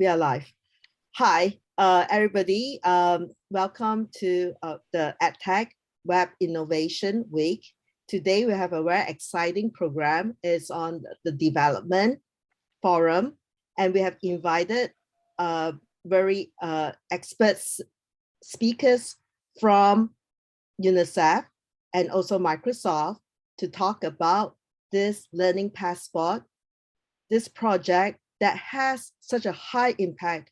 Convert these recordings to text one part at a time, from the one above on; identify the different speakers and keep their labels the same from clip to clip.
Speaker 1: We are live. Hi, everybody. Welcome to the EdTech Web Innovation Week. Today we have a very exciting program. It's on the Development Forum, and we have invited very expert speakers from UNICEF and also Microsoft to talk about this Learning Passport, this project that has such a high impact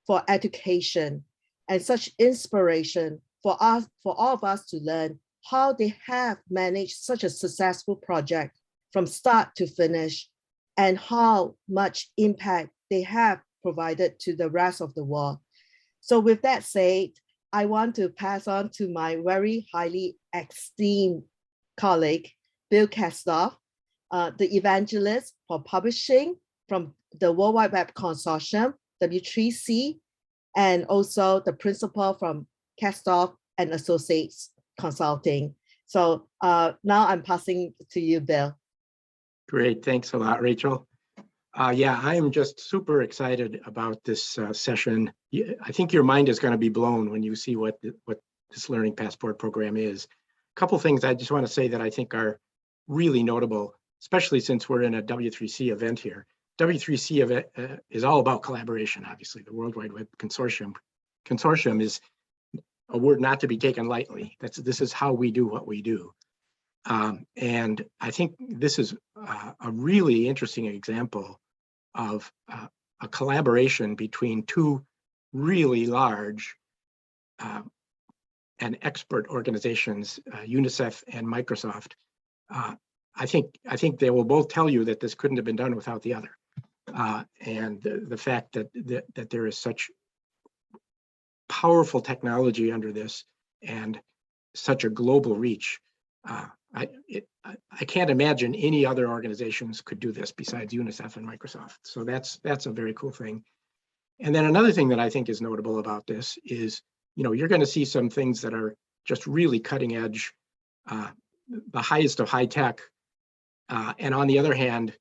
Speaker 1: for education and such inspiration for us, for all of us to learn how they have managed such a successful project from start to finish and how much impact they have provided to the rest of the world. So with that said, I want to pass on to my very highly esteemed colleague, Bill Kasdorf, the evangelist for publishing from the World Wide Web Consortium, W3C, and also the principal from Kasdorf and Associates Consulting. So now I'm passing to you, Bill.
Speaker 2: Great, thanks a lot, Rachel. Yeah, I am just super excited about this session. I think your mind is going to be blown when you see what this Learning Passport program is. A couple things I just want to say that I think are really notable, especially since we're in a W3C event here. W3C event is all about collaboration, obviously. The World Wide Web Consortium. Consortium is a word not to be taken lightly. This is how we do what we do. And I think this is a really interesting example of a collaboration between two really large and expert organizations, UNICEF and Microsoft. I think they will both tell you that this couldn't have been done without the other. And the fact that there is such powerful technology under this and such a global reach, I can't imagine any other organizations could do this besides UNICEF and Microsoft. So that's a very cool thing. And then another thing that I think is notable about this is, you're going to see some things that are just really cutting edge, the highest of high tech, and on the other hand,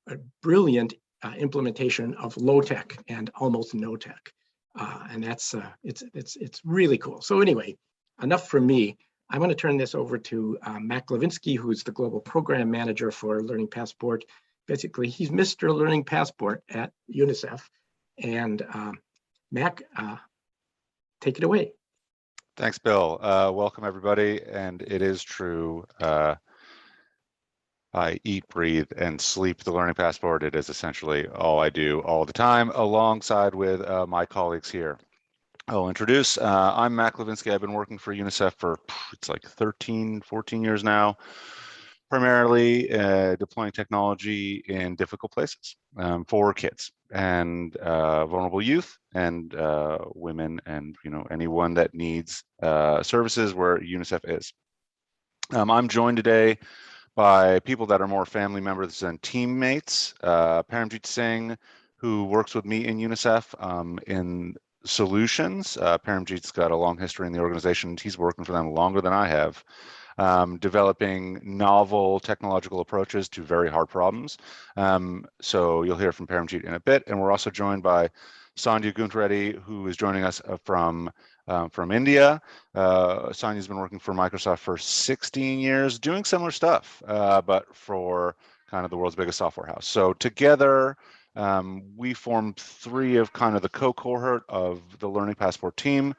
Speaker 2: a brilliant implementation of low tech and almost no tech, and that's it's really cool. So anyway, enough from me. I'm going to turn this over to Mack Levinsky, who's the global program manager for Learning Passport. Basically, he's Mr. Learning Passport at UNICEF. And Mack, take it away.
Speaker 3: Thanks, Bill. Welcome, everybody. And it is true. I eat, breathe, and sleep the Learning Passport. It is essentially all I do all the time, alongside with my colleagues here. I'll introduce. I'm Mack Levinsky. I've been working for UNICEF for, it's like 13, 14 years now, primarily deploying technology in difficult places for kids and vulnerable youth and women and anyone that needs services where UNICEF is. I'm joined today by people that are more family members than teammates. Paramjit Singh, who works with me in UNICEF in solutions. Paramjit's got a long history in the organization. He's working for them longer than I have, developing novel technological approaches to very hard problems. So you'll hear from Paramjit in a bit. And we're also joined by Sandhya Guntreddy, who is joining us from India. Sandhya's been working for Microsoft for 16 years, doing similar stuff, but for kind of the world's biggest software house. So together, we formed three of kind of the co-cohort of the Learning Passport team.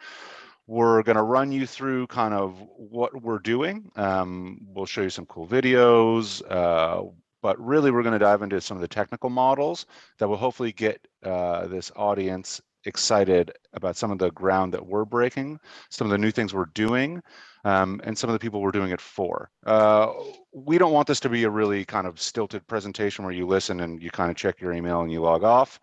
Speaker 3: We're going to run you through kind of what we're doing. We'll show you some cool videos, but really we're going to dive into some of the technical models that will hopefully get this audience excited about some of the ground that we're breaking, some of the new things we're doing, and some of the people we're doing it for. We don't want this to be a really kind of stilted presentation where you listen and you kind of check your email and you log off.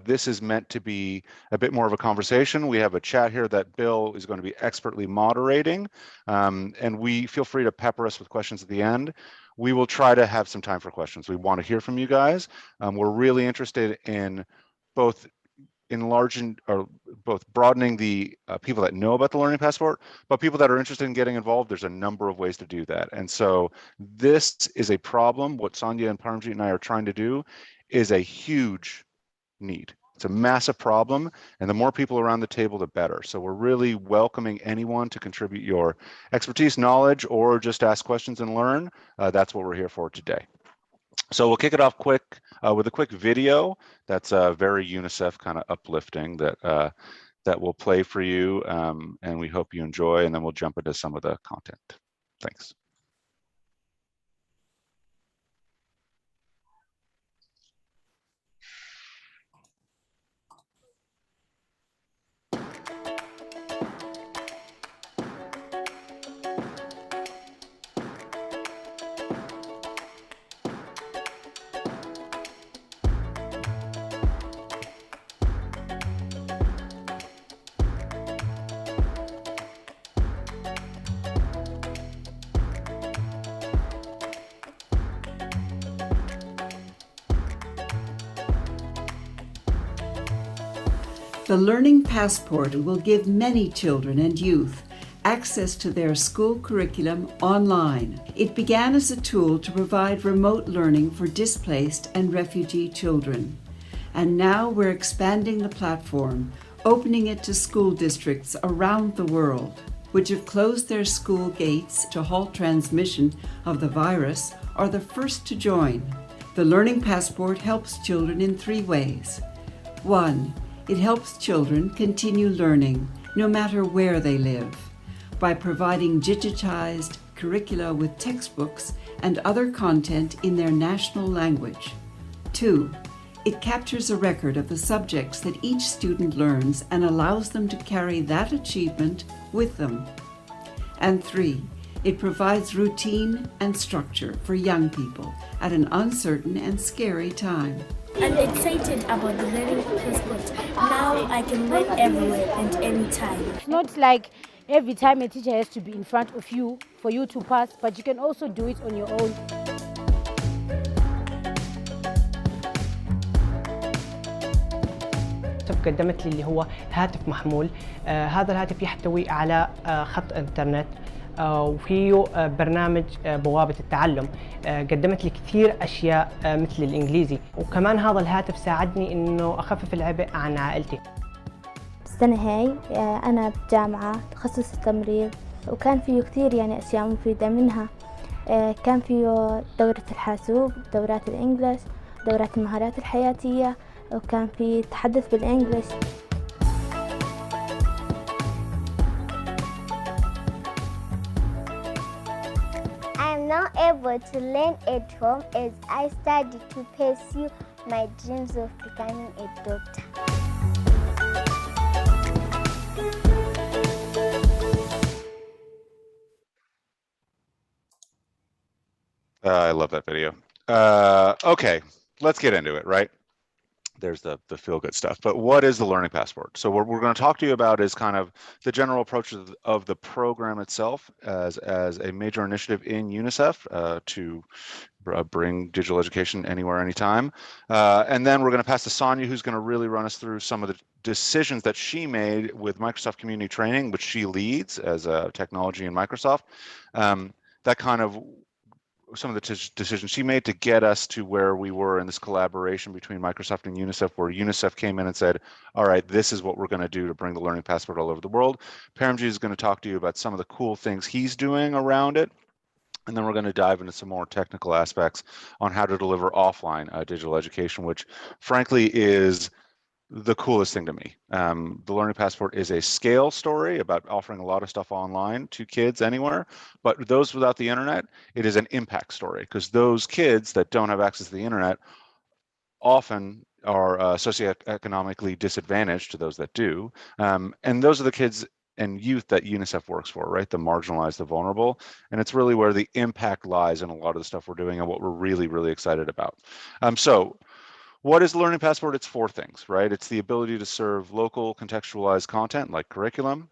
Speaker 3: This is meant to be a bit more of a conversation. We have a chat here that Bill is going to be expertly moderating, and we feel free to pepper us with questions at the end. We will try to have some time for questions. We want to hear from you guys. We're really interested in both enlarging or both broadening the people that know about the Learning Passport, but people that are interested in getting involved. There's a number of ways to do that. And so this is a problem. What Sandhya and Paramjit and I are trying to do is a huge need. It's a massive problem, and the more people around the table, the better. So we're really welcoming anyone to contribute your expertise, knowledge, or just ask questions and learn. That's what we're here for today. So we'll kick it off quick with a quick video that's very UNICEF kind of uplifting that we'll play for you, and we hope you enjoy, and then we'll jump into some of the content. Thanks.
Speaker 4: The Learning Passport will give many children and youth access to their school curriculum online. It began as a tool to provide remote learning for displaced and refugee children. And now we're expanding the platform, opening it to school districts around the world, which have closed their school gates to halt transmission of the virus, are the first to join. The Learning Passport helps children in 3 ways. 1. It helps children continue learning no matter where they live by providing digitized curricula with textbooks and other content in their national language. 2. It captures a record of the subjects that each student learns and allows them to carry that achievement with them. And 3. It provides routine and structure for young people at an uncertain and scary time.
Speaker 5: I'm excited about the Learning Passport. Now I can learn everywhere and anytime.
Speaker 6: It's not like every time a teacher has to be in front of you for you to pass, but you can also do it on your own.
Speaker 7: قدمت لي اللي هو هاتف محمول. هذا الهاتف يحتوي على خط انترنت وفيه برنامج بوابة التعلم. قدمت لي كثير أشياء مثل الإنجليزي، وكمان هذا الهاتف ساعدني إنه أخفف العبء عن عائلتي.
Speaker 8: السنة هاي أنا بجامعة تخصص التمريض، وكان فيه كثير يعني أشياء مفيدة منها. كان فيه دورة الحاسوب، دورات الإنجليش، دورات المهارات الحياتية، وكان فيه تحدث بالإنجليش.
Speaker 9: Now able to learn at home as I study to pursue my dreams of becoming a doctor.
Speaker 3: I love that video. Okay, let's get into it, right? There's the feel-good stuff. But what is the Learning Passport? So what we're going to talk to you about is kind of the general approach of the program itself as a major initiative in UNICEF to bring digital education anywhere, anytime. And then we're going to pass to Sandhya, who's going to really run us through some of the decisions that she made with Microsoft Community Training, which she leads as a technology in Microsoft. That kind of some of the decisions she made to get us to where we were in this collaboration between Microsoft and UNICEF, where UNICEF came in and said, all right, this is what we're going to do to bring the Learning Passport all over the world. Paramjit is going to talk to you about some of the cool things he's doing around it. And then we're going to dive into some more technical aspects on how to deliver offline digital education, which frankly is the coolest thing to me. The Learning Passport is a scale story about offering a lot of stuff online to kids anywhere, but those without the internet, it is an impact story, because those kids that don't have access to the internet often are socioeconomically disadvantaged to those that do. And those are the kids and youth that UNICEF works for, right? The marginalized, the vulnerable. And it's really where the impact lies in a lot of the stuff we're doing and what we're really, really excited about. So what is the Learning Passport? It's 4 things, right? It's the ability to serve local contextualized content like curriculum,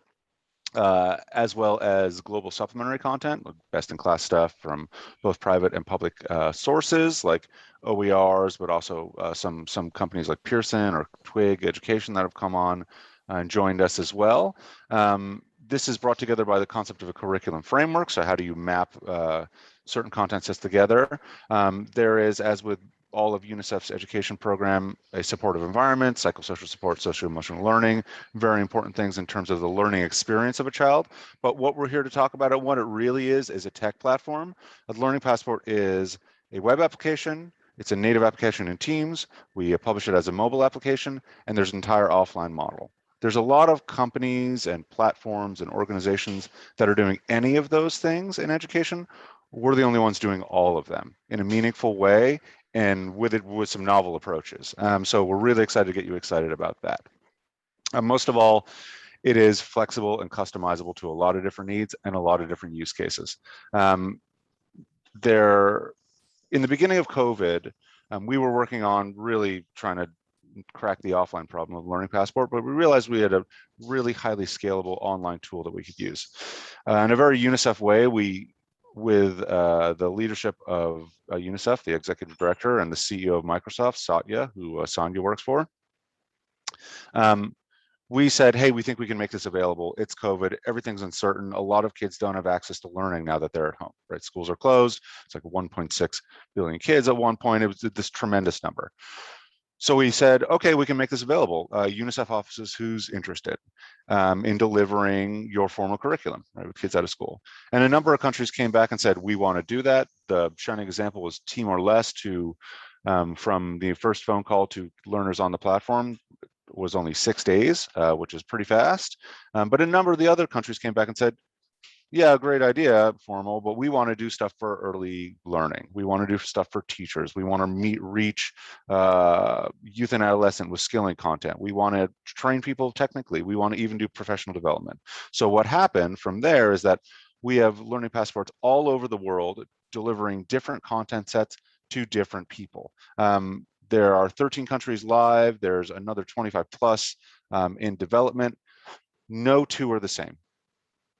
Speaker 3: as well as global supplementary content, best-in-class stuff from both private and public sources like OERs, but also some companies like Pearson or Twig Education that have come on and joined us as well. This is brought together by the concept of a curriculum framework. So how do you map certain content sets together? There is, as with all of UNICEF's education program, a supportive environment, psychosocial support, social-emotional learning, very important things in terms of the learning experience of a child. But what we're here to talk about and what it really is a tech platform. A Learning Passport is a web application. It's a native application in Teams. We publish it as a mobile application, and there's an entire offline model. There's a lot of companies and platforms and organizations that are doing any of those things in education. We're the only ones doing all of them in a meaningful way and with some novel approaches. So we're really excited to get you excited about that. Most of all, it is flexible and customizable to a lot of different needs and a lot of different use cases. In the beginning of COVID, we were working on really trying to crack the offline problem of Learning Passport, but we realized we had a really highly scalable online tool that we could use. In a very UNICEF way, with the leadership of UNICEF, the executive director and the CEO of Microsoft, Satya, who Sandhya works for, we said, hey, we think we can make this available. It's COVID, everything's uncertain. A lot of kids don't have access to learning now that they're at home, right? Schools are closed. It's like 1.6 billion kids at one point. It was this tremendous number. So we said, okay, we can make this available. UNICEF offices, who's interested in delivering your formal curriculum, right, with kids out of school? And a number of countries came back and said, we want to do that. The shining example was Timor-Leste, who from the first phone call to learners on the platform was only 6 days, which is pretty fast. But a number of the other countries came back and said, yeah, great idea, formal, but we want to do stuff for early learning. We want to do stuff for teachers. We want to reach youth and adolescent with skilling content. We want to train people technically. We want to even do professional development. So what happened from there is that we have Learning Passports all over the world delivering different content sets to different people. There are 13 countries live. There's another 25 plus in development. No two are the same.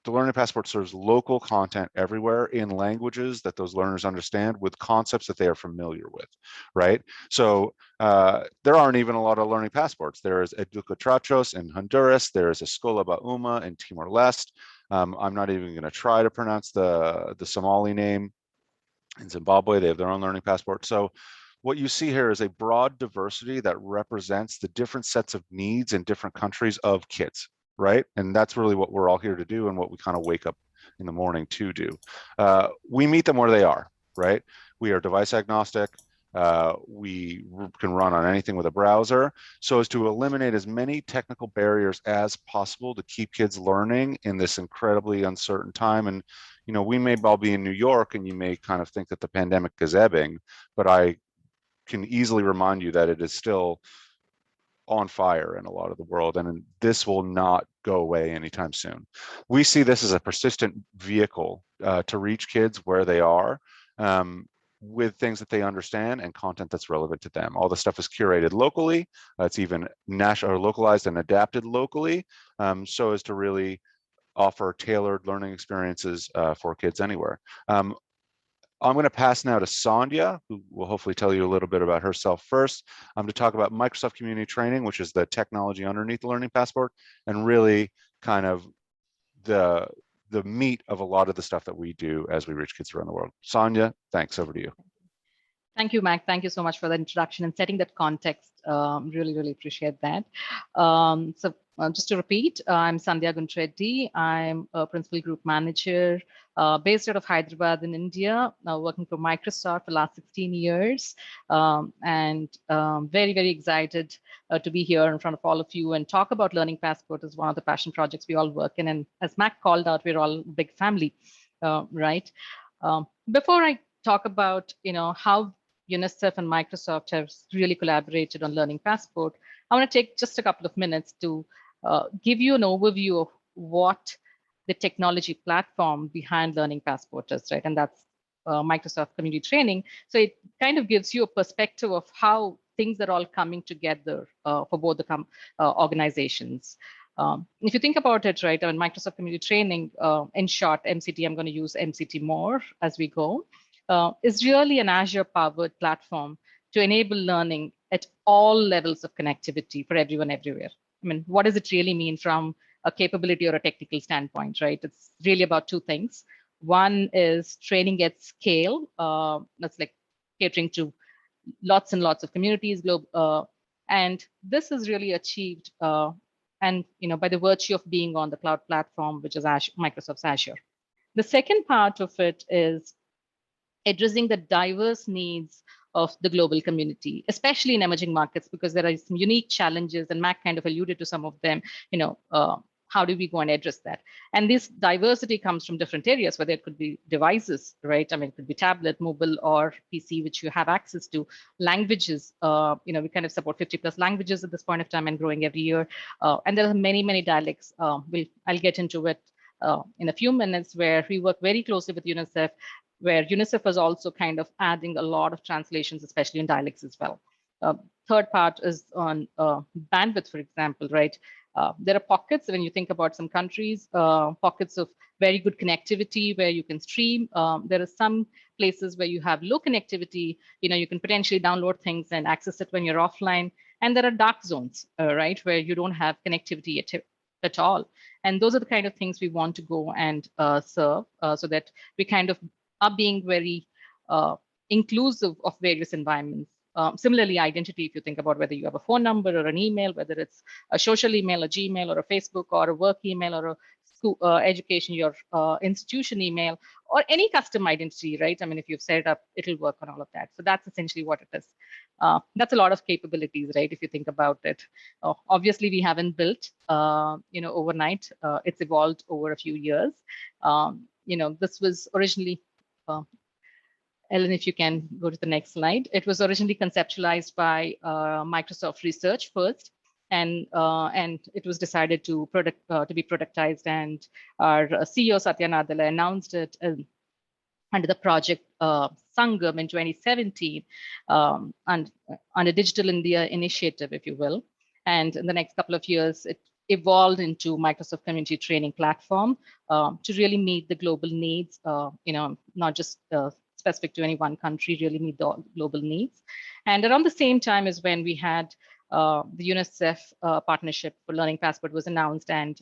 Speaker 3: The Learning Passport serves local content everywhere in languages that those learners understand with concepts that they are familiar with, right? So there aren't even a lot of Learning Passports. There is Educatrachos in Honduras. There is Escola Bauma in Timor-Leste. I'm not even going to try to pronounce the Somali name. In Zimbabwe, they have their own Learning Passport. So what you see here is a broad diversity that represents the different sets of needs in different countries of kids, right? And that's really what we're all here to do and what we kind of wake up in the morning to do. We meet them where they are, right? We are device agnostic. We can run on anything with a browser, so as to eliminate as many technical barriers as possible to keep kids learning in this incredibly uncertain time. And, you know, we may all be in New York and you may kind of think that the pandemic is ebbing, but I can easily remind you that it is still on fire in a lot of the world, and this will not go away anytime soon. We see this as a persistent vehicle to reach kids where they are with things that they understand and content that's relevant to them. All the stuff is curated locally. It's even national or localized and adapted locally, so as to really offer tailored learning experiences for kids anywhere. I'm going to pass now to Sandhya, who will hopefully tell you a little bit about herself first, to talk about Microsoft Community Training, which is the technology underneath the Learning Passport, and really kind of the meat of a lot of the stuff that we do as we reach kids around the world. Sandhya, thanks. Over to you.
Speaker 10: Thank you, Mac. Thank you so much for the introduction and setting that context. Really appreciate that. Just to repeat, I'm Sandhya Guntreddy. I'm a principal group manager based out of Hyderabad in India, working for Microsoft for the last 16 years. And very excited to be here in front of all of you and talk about Learning Passport as one of the passion projects we all work in. And as Mac called out, we're all a big family, right? Before I talk about, how UNICEF and Microsoft have really collaborated on Learning Passport, I want to take just a couple of minutes to give you an overview of what the technology platform behind Learning Passport is, right? And that's Microsoft Community Training. So it kind of gives you a perspective of how things are all coming together for both the organizations. If you think about it, right, Microsoft Community Training, in short, MCT, I'm going to use MCT more as we go, is really an Azure-powered platform to enable learning at all levels of connectivity for everyone, everywhere. I mean, what does it really mean from a capability or a technical standpoint, right? It's really about two things. One is training at scale. That's like catering to lots and lots of communities, and this is really achieved and by the virtue of being on the cloud platform, which is Microsoft's Azure. The second part of it is addressing the diverse needs of the global community, especially in emerging markets, because there are some unique challenges, and Mack kind of alluded to some of them. How do we go and address that? And this diversity comes from different areas, whether it could be devices, right? I mean, it could be tablet, mobile, or PC, which you have access to. Languages, we kind of support 50+ languages at this point of time and growing every year. And there are many, many dialects. I'll get into it in a few minutes, where we work very closely with UNICEF, where UNICEF is also kind of adding a lot of translations, especially in dialects as well. Third part is on bandwidth, for example, right? There are pockets, when you think about some countries, pockets of very good connectivity where you can stream. There are some places where you have low connectivity. You can potentially download things and access it when you're offline. And there are dark zones, right, where you don't have connectivity at all. And those are the kind of things we want to go and serve, so that we kind of are being very inclusive of various environments. Similarly, identity, if you think about whether you have a phone number or an email, whether it's a social email, a Gmail, or a Facebook, or a work email, or a school, education, your institution email, or any custom identity, right? I mean, if you've set it up, it'll work on all of that. So that's essentially what it is. That's a lot of capabilities, right? If you think about it. Obviously, we haven't built, overnight. It's evolved over a few years. This was originally, Ellen, if you can go to the next slide. It was originally conceptualized by Microsoft Research first, and it was decided to be productized. And our CEO Satya Nadella announced it under the project Sangam in 2017, and under Digital India Initiative, if you will. And in the next couple of years, it evolved into Microsoft Community Training Platform to really meet the global needs, not just specific to any one country, really meet the global needs. And around the same time is when we had the UNICEF partnership for Learning Passport was announced, and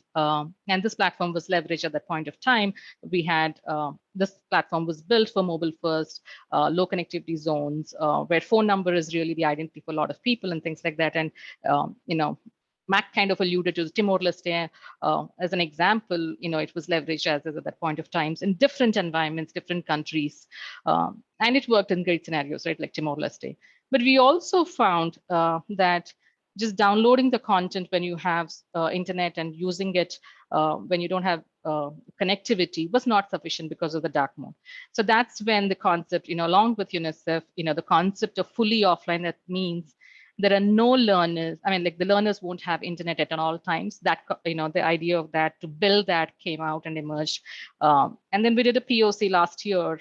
Speaker 10: this platform was leveraged at that point of time. We had this platform was built for mobile first, low connectivity zones, where phone number is really the identity for a lot of people and things like that. And Mack kind of alluded to Timor-Leste as an example. It was leveraged as at that point of times in different environments, different countries, and it worked in great scenarios, right, like Timor-Leste. But we also found that just downloading the content when you have internet and using it when you don't have connectivity was not sufficient because of the dark mode. So that's when the concept, along with UNICEF, the concept of fully offline, that means there are no learners. I mean, like the learners won't have internet at all times. That, the idea of that, to build that came out and emerged. And then we did a POC last year,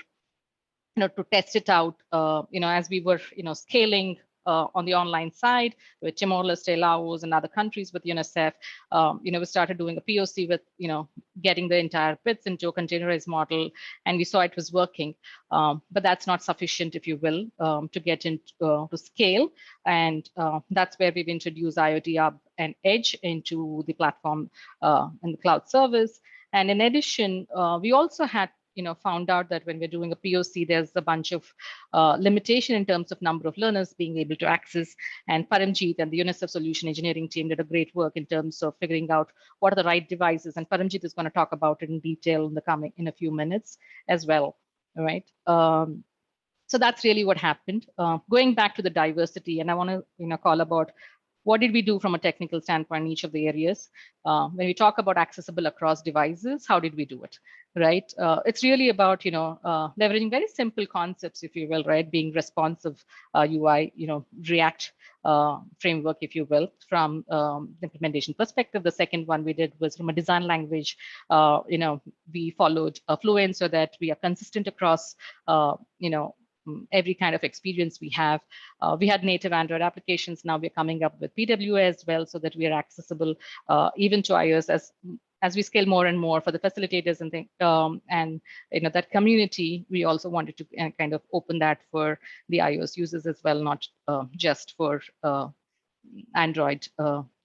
Speaker 10: to test it out, as we were, scaling on the online side with Timor-Leste, Laos, and other countries with UNICEF. We started doing a POC with, getting the entire bits into a containerized model, and we saw it was working. But that's not sufficient, if you will, to get into to scale. And that's where we've introduced IoT Hub and Edge into the platform and the cloud service. And in addition, we also had found out that when we're doing a POC, there's a bunch of limitation in terms of number of learners being able to access. And Paramjit and the UNICEF solution engineering team did a great work in terms of figuring out what are the right devices. And Paramjit is going to talk about it in detail in a few minutes as well. All right. So that's really what happened. Going back to the diversity, and I want to call about what did we do from a technical standpoint in each of the areas? When we talk about accessible across devices, how did we do it, right? It's really about, leveraging very simple concepts, if you will, right? Being responsive UI, React framework, if you will, from the implementation perspective. The second one we did was from a design language. We followed Fluent so that we are consistent across, every kind of experience we have. We had native Android applications. Now we're coming up with PWA as well, so that we are accessible even to iOS as we scale more and more for the facilitators and things. And that community, we also wanted to kind of open that for the iOS users as well, not just for Android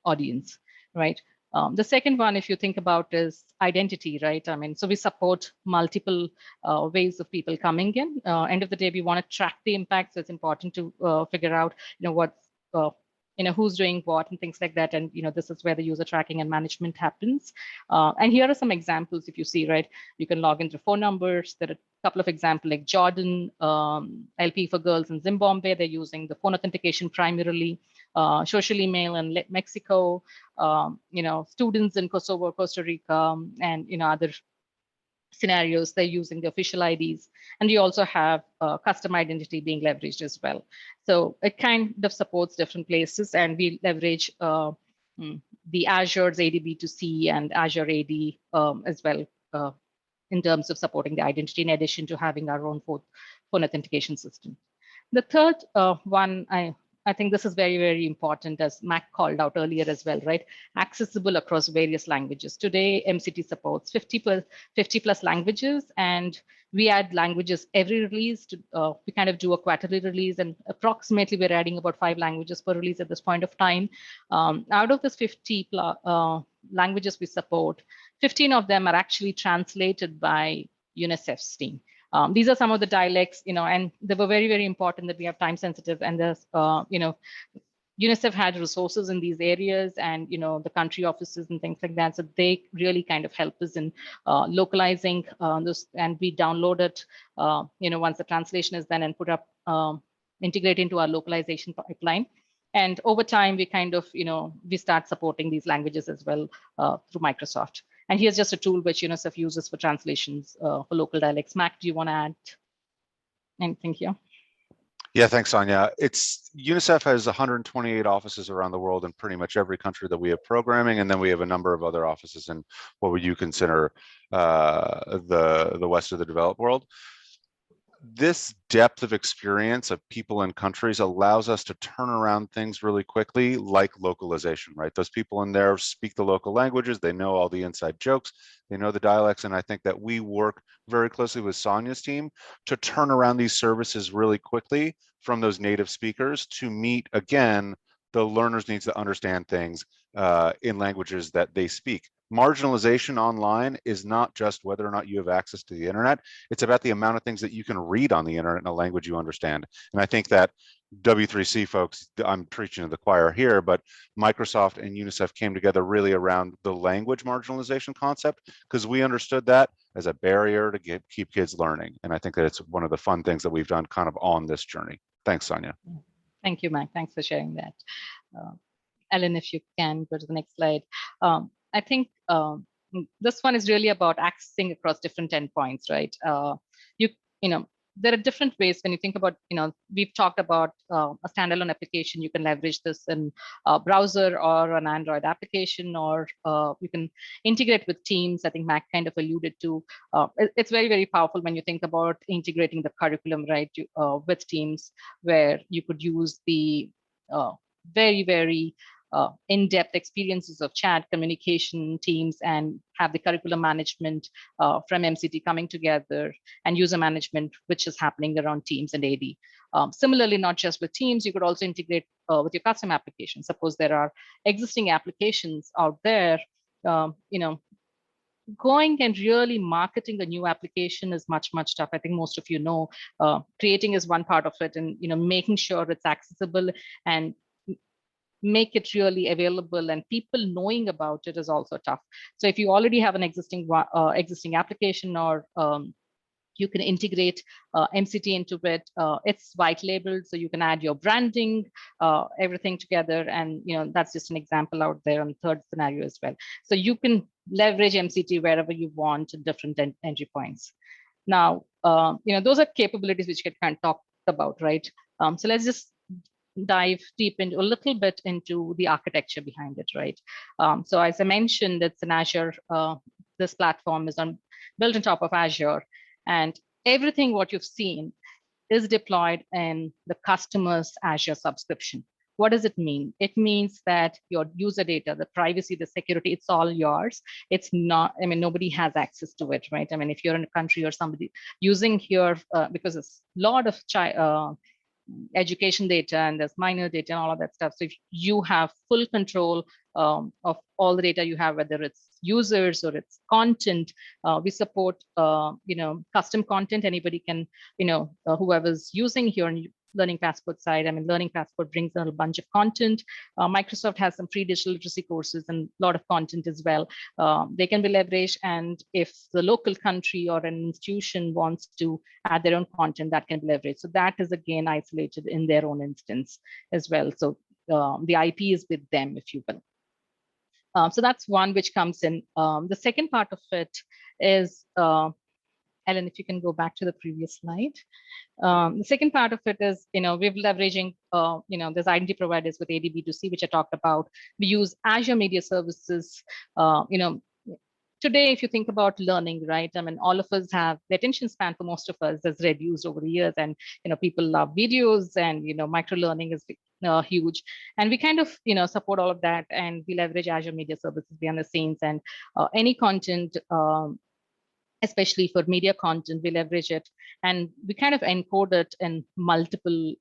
Speaker 10: audience, right? The second one, if you think about, is identity, right? I mean, so we support multiple ways of people coming in. End of the day, we want to track the impact, so it's important to figure out, what's who's doing what and things like that. And this is where the user tracking and management happens. And here are some examples. If you see, right, you can log in through phone numbers. There are a couple of examples like Jordan, LP for Girls in Zimbabwe. They're using the phone authentication primarily. Social email in Mexico, students in Kosovo, Costa Rica, and other scenarios, they're using the official IDs. And you also have custom identity being leveraged as well. So it kind of supports different places, and we leverage the Azure's AD-B2C and Azure AD as well in terms of supporting the identity, in addition to having our own phone authentication system. The third one, I think this is very, very important, as Mack called out earlier as well, right? Accessible across various languages. Today, MCT supports 50 plus languages, and we add languages every release. We kind of do a quarterly release, and approximately we're adding about 5 languages per release at this point of time. Out of this 50 languages we support, 15 of them are actually translated by UNICEF's team. These are some of the dialects, and they were very, very important that we have time sensitive, and there's, UNICEF had resources in these areas, and, the country offices and things like that. So they really kind of help us in localizing this, and we download it, once the translation is done, and put up, integrate into our localization pipeline. And over time, we kind of, we start supporting these languages as well through Microsoft. And here's just a tool which UNICEF uses for translations for local dialects. Mack, do you want to add anything here?
Speaker 3: Yeah, thanks, Sandhya. UNICEF has 128 offices around the world in pretty much every country that we have programming, and then we have a number of other offices in what would you consider the West of the developed world. This depth of experience of people and countries allows us to turn around things really quickly, like localization, right? Those people in there speak the local languages, they know all the inside jokes, they know the dialects, and I think that we work very closely with Sandhya's team to turn around these services really quickly from those native speakers to meet, again, the learners needs to understand things in languages that they speak. Marginalization online is not just whether or not you have access to the internet, it's about the amount of things that you can read on the internet in a language you understand. And I think that W3C folks, I'm preaching to the choir here, but Microsoft and UNICEF came together really around the language marginalization concept, because we understood that as a barrier to keep kids learning. And I think that it's one of the fun things that we've done kind of on this journey. Thanks, Sandhya.
Speaker 10: Thank you, Mack. Thanks for sharing that. Ellen, if you can go to the next slide. I think this one is really about accessing across different endpoints, right? There are different ways when you think about, we've talked about a standalone application. You can leverage this in a browser or an Android application, or you can integrate with Teams. I think Mack kind of alluded to. It's very, very powerful when you think about integrating the curriculum, right, with Teams, where you could use the very, very in-depth experiences of chat, communication, Teams, and have the curriculum management from MCT coming together, and user management, which is happening around Teams and AD. Similarly, not just with Teams, you could also integrate with your custom applications. Suppose there are existing applications out there, going and really marketing a new application is much, much tough. I think most of you know, creating is one part of it, and making sure it's accessible and make it really available and people knowing about it is also tough. So if you already have an existing application, or you can integrate MCT into it, it's white labeled, so you can add your branding, everything together. And that's just an example out there on the third scenario as well. So you can leverage MCT wherever you want, different entry points. Now, those are capabilities which get kind of talked about, right? So let's just dive deep into a little bit into the architecture behind it, right? So as I mentioned, it's an Azure. This platform is built on top of Azure, and everything what you've seen is deployed in the customer's Azure subscription. What does it mean? It means that your user data, the privacy, the security, it's all yours. It's not, nobody has access to it, right? If you're in a country or somebody using here, because it's a lot of education data and there's minor data and all of that stuff. So if you have full control of all the data you have, whether it's users or it's content, we support custom content. Anybody can, whoever's using your Learning Passport side. I mean, Learning Passport brings in a bunch of content. Microsoft has some free digital literacy courses and a lot of content as well. They can be leveraged, and if the local country or an institution wants to add their own content, that can be leveraged. So that is again isolated in their own instance as well. So the IP is with them, if you will. So that's one which comes in. The second part of it is, Ellen, if you can go back to the previous slide. The second part of it is, we're leveraging, there's identity providers with ADB2C, which I talked about. We use Azure Media Services. Today, if you think about learning, right? I mean, all of us have the attention span for most of us has reduced over the years, and people love videos, and micro learning is huge, and we kind of support all of that, and we leverage Azure Media Services behind the scenes, and any content. Especially for media content, we leverage it, and we kind of encode it in multiple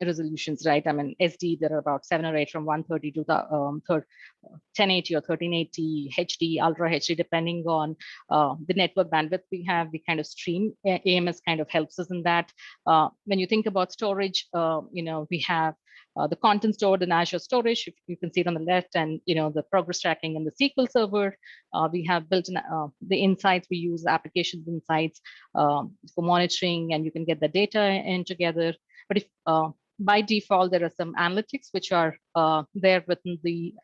Speaker 10: resolutions, right? I mean, SD, there are about 7 or 8 from 130 to 1080 or 1380, HD, Ultra HD, depending on the network bandwidth we have. We kind of stream. AMS kind of helps us in that. When you think about storage, we have the content stored in Azure storage, if you can see it on the left, and the progress tracking in the SQL server. We have built in the insights. We use applications insights for monitoring, and you can get the data in together. But if by default, there are some analytics which are there within the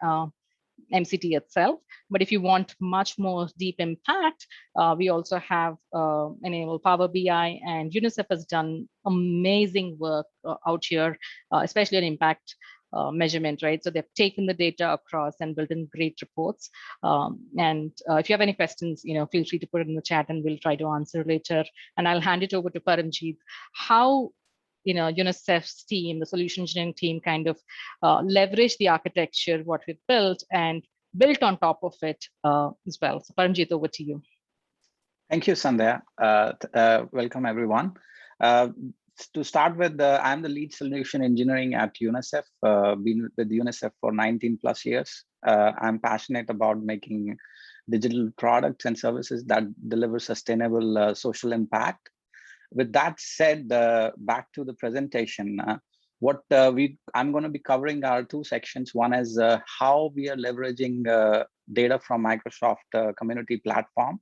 Speaker 10: MCT itself. But if you want much more deep impact, we also have enabled Power BI, and UNICEF has done amazing work out here, especially on impact measurement, right? So they've taken the data across and built in great reports. And if you have any questions, feel free to put it in the chat, and we'll try to answer later. And I'll hand it over to Paramjit. How UNICEF's team, the solution engineering team, kind of leverage the architecture, what we've built, and built on top of it as well. So Paramjit, over to you.
Speaker 11: Thank you, Sandhya. Welcome, everyone. To start with, I'm the lead solution engineering at UNICEF, been with UNICEF for 19 plus years. I'm passionate about making digital products and services that deliver sustainable social impact. With that said, back to the presentation, I'm going to be covering are 2 sections. One is how we are leveraging data from Microsoft community platform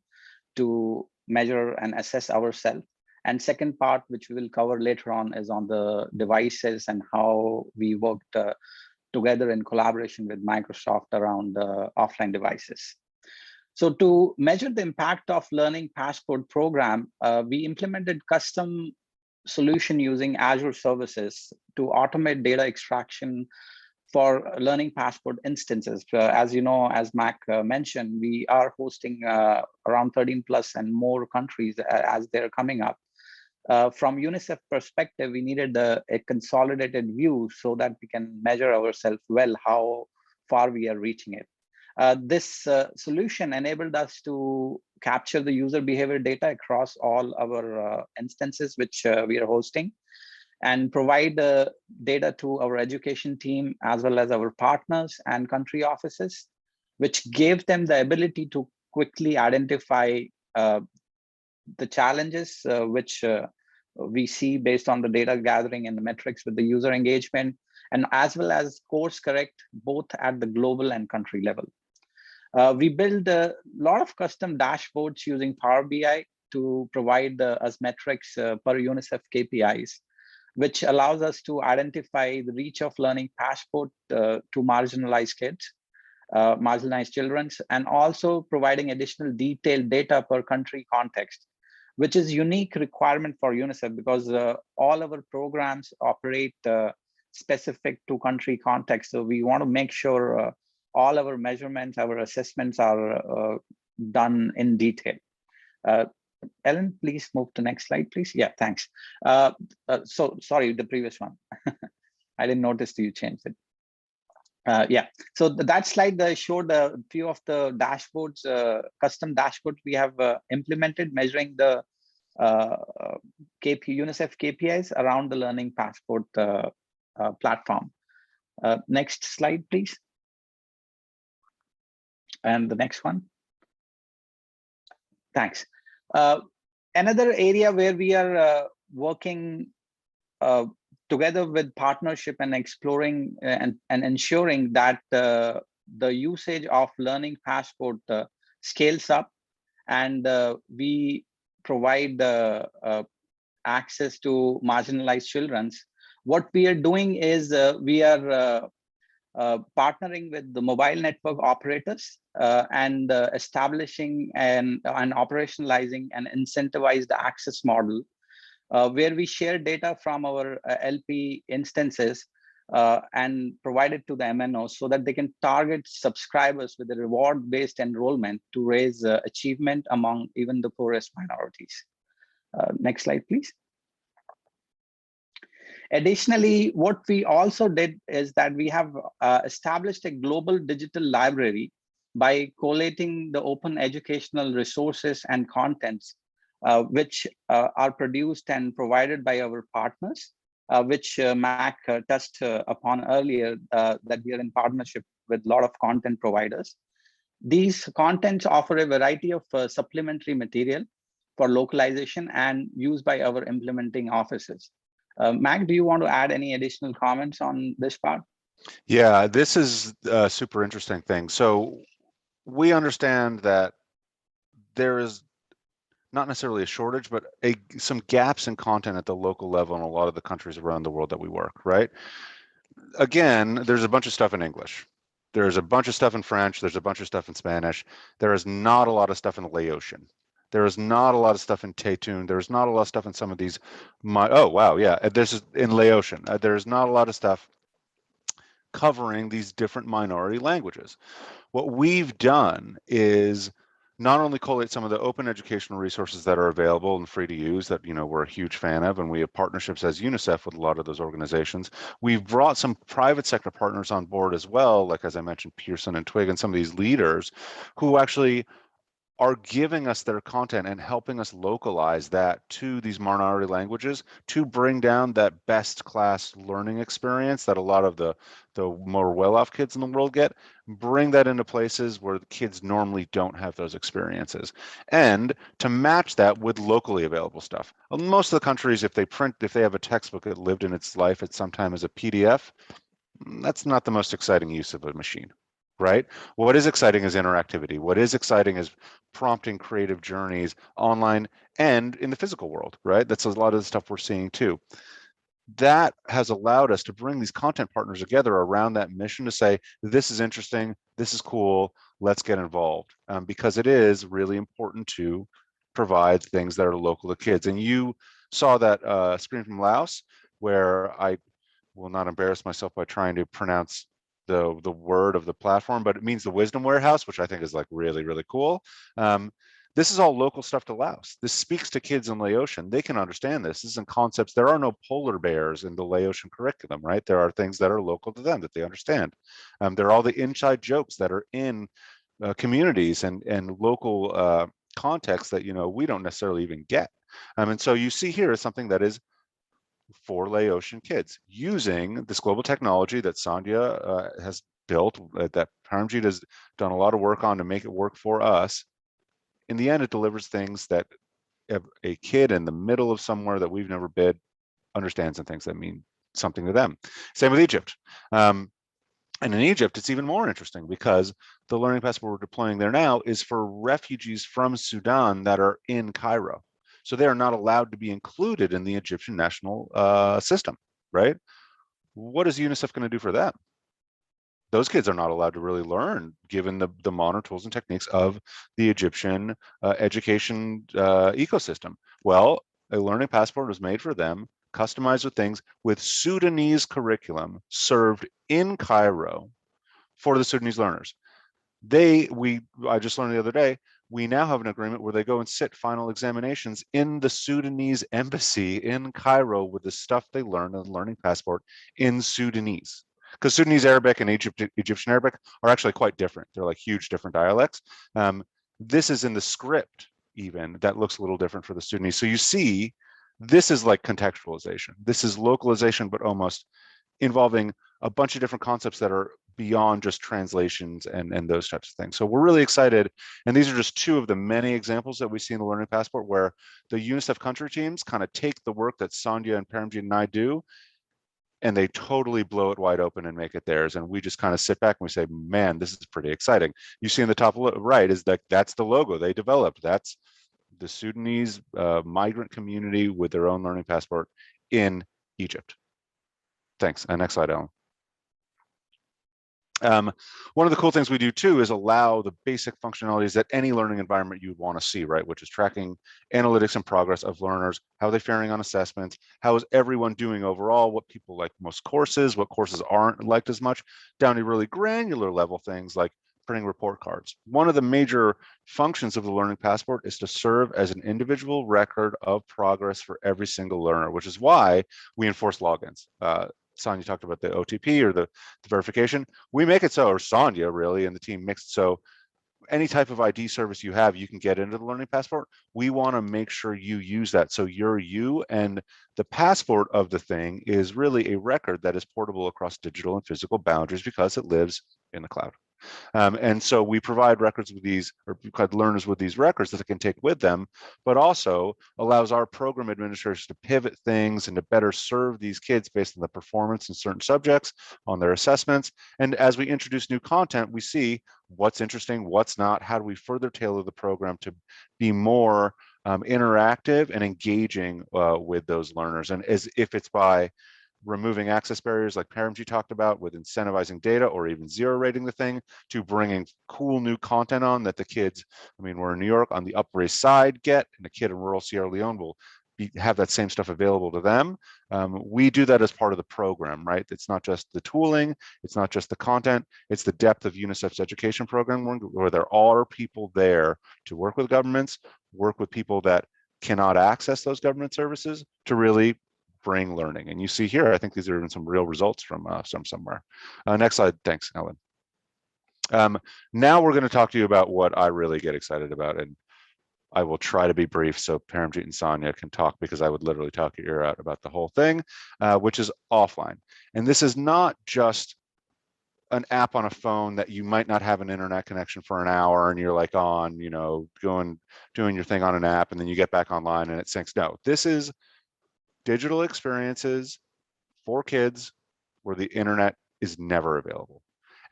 Speaker 11: to measure and assess ourselves. And second part, which we will cover later on, is on the devices and how we worked together in collaboration with Microsoft around offline devices. So to measure the impact of Learning Passport program, we implemented custom solution using Azure services to automate data extraction for Learning Passport instances. As you know, as Mack mentioned, we are hosting around 13 plus and more countries as they're coming up. From UNICEF perspective, we needed a consolidated view so that we can measure ourselves well, how far we are reaching it. This solution enabled us to capture the user behavior data across all our instances, which we are hosting, and provide the data to our education team, as well as our partners and country offices, which gave them the ability to quickly identify the challenges which we see based on the data gathering and the metrics with the user engagement, and as well as course correct both at the global and country level. We build a lot of custom dashboards using Power BI to provide us metrics per UNICEF KPIs, which allows us to identify the reach of Learning Passport to marginalized kids, marginalized children, and also providing additional detailed data per country context, which is unique requirement for UNICEF because all our programs operate specific to country context. So we want to make sure all our measurements, our assessments are done in detail. Ellen, please move to next slide, please. Yeah, thanks. So sorry, the previous one. I didn't notice you changed it. Yeah, so that slide showed a few of the dashboards, custom dashboards we have implemented, measuring the UNICEF KPIs around the Learning Passport platform. Next slide, please. And the next one. Thanks. Another area where we are working together with partnership and exploring and ensuring that the usage of Learning Passport scales up, and we provide access to marginalized children. What we are doing is we are partnering with the mobile network operators and establishing and operationalizing an incentivized access model where we share data from our LP instances and provide it to the MNOs so that they can target subscribers with a reward-based enrollment to raise achievement among even the poorest minorities. Next slide, please. Additionally, what we also did is that we have established a global digital library by collating the open educational resources and contents which are produced and provided by our partners, which Mack touched upon earlier, that we are in partnership with a lot of content providers. These contents offer a variety of supplementary material for localization and used by our implementing offices. Mack, do you want to add any additional comments on this part?
Speaker 3: Yeah, this is a super interesting thing. So we understand that there is not necessarily a shortage, but some gaps in content at the local level in a lot of the countries around the world that we work, right? Again, there's a bunch of stuff in English. There's a bunch of stuff in French. There's a bunch of stuff in Spanish. There is not a lot of stuff in Laotian. There is not a lot of stuff in Tetun. There's not a lot of stuff in some of these. Oh, wow. Yeah. This is in Laotian. There's not a lot of stuff covering these different minority languages. What we've done is not only collate some of the open educational resources that are available and free to use that, we're a huge fan of, and we have partnerships as UNICEF with a lot of those organizations. We've brought some private sector partners on board as well, like as I mentioned, Pearson and Twig and some of these leaders who actually are giving us their content and helping us localize that to these minority languages to bring down that best class learning experience that a lot of the more well-off kids in the world get, bring that into places where the kids normally don't have those experiences, and to match that with locally available stuff. Most of the countries, if they have a textbook that lived in its life at some time as a PDF, that's not the most exciting use of a machine. Right? What is exciting is interactivity. What is exciting is prompting creative journeys online and in the physical world, right? That's a lot of the stuff we're seeing too. That has allowed us to bring these content partners together around that mission to say, this is interesting, this is cool, let's get involved, because it is really important to provide things that are local to kids. And you saw that screen from Laos, where I will not embarrass myself by trying to pronounce the word of the platform, but it means the wisdom warehouse, which I think is like really, really cool. This is all local stuff to Laos. This speaks to kids in Laotian. They can understand this. This isn't concepts. There are no polar bears in the Laotian curriculum, right? There are things that are local to them that they understand. There are all the inside jokes that are in communities and local contexts that, we don't necessarily even get. And so you see here is something that is for Laotian kids using this global technology that Sandhya has built, that Paramjit has done a lot of work on to make it work for us. In the end, it delivers things that a kid in the middle of somewhere that we've never been understands and things that mean something to them. Same with Egypt. And in Egypt, it's even more interesting because the Learning Passport we're deploying there now is for refugees from Sudan that are in Cairo. So they are not allowed to be included in the Egyptian national system, right? What is UNICEF going to do for them? Those kids are not allowed to really learn, given the modern tools and techniques of the Egyptian education ecosystem. Well, a Learning Passport was made for them, customized with things with Sudanese curriculum served in Cairo for the Sudanese learners. I just learned the other day, we now have an agreement where they go and sit final examinations in the Sudanese embassy in Cairo with the stuff they learned in the Learning Passport in Sudanese. Because Sudanese Arabic and Egyptian Arabic are actually quite different. They're like huge different dialects. This is in the script even that looks a little different for the student. So you see, this is like contextualization. This is localization, but almost involving a bunch of different concepts that are beyond just translations and those types of things. So we're really excited. And these are just two of the many examples that we see in the Learning Passport where the UNICEF country teams kind of take the work that Sandhya and Paramjit and I do, and they totally blow it wide open and make it theirs. And we just kind of sit back and we say, man, this is pretty exciting. You see in the top right is that that's the logo they developed. That's the Sudanese migrant community with their own Learning Passport in Egypt. Thanks. Next slide, Ellen. One of the cool things we do too is allow the basic functionalities that any learning environment you would want to see, right? Which is tracking analytics and progress of learners, how are they faring on assessments, how is everyone doing overall, what people like most courses, what courses aren't liked as much, down to really granular level things like printing report cards. One of the major functions of the Learning Passport is to serve as an individual record of progress for every single learner, which is why we enforce logins. Sandhya talked about the OTP or the verification. We make it so, or Sandhya really, and the team mixed so any type of ID service you have, you can get into the Learning Passport. We want to make sure you use that. So you're you, and the passport of the thing is really a record that is portable across digital and physical boundaries because it lives in the cloud. And so we provide records with these, or provide learners with these records that they can take with them, but also allows our program administrators to pivot things and to better serve these kids based on the performance in certain subjects, on their assessments. And as we introduce new content, we see what's interesting, what's not, how do we further tailor the program to be more interactive and engaging with those learners. And as if it's by removing access barriers like Paramjit talked about with incentivizing data or even zero rating the thing, to bringing cool new content on that the kids, I mean, we're in New York on the Upper East Side get, and a kid in rural Sierra Leone will have that same stuff available to them. We do that as part of the program, right? It's not just the tooling, it's not just the content, it's the depth of UNICEF's education program where there are people there to work with governments, work with people that cannot access those government services to really bring learning. And you see here, I think these are even some real results from somewhere. Next slide, thanks, Ellen. Now we're going to talk to you about what I really get excited about, and I will try to be brief so Paramjit and Sandhya can talk, because I would literally talk your ear out about the whole thing, which is offline. And this is not just an app on a phone that you might not have an internet connection for an hour and you're like on, you know, doing your thing on an app and then you get back online and it syncs. No, this is digital experiences for kids where the internet is never available.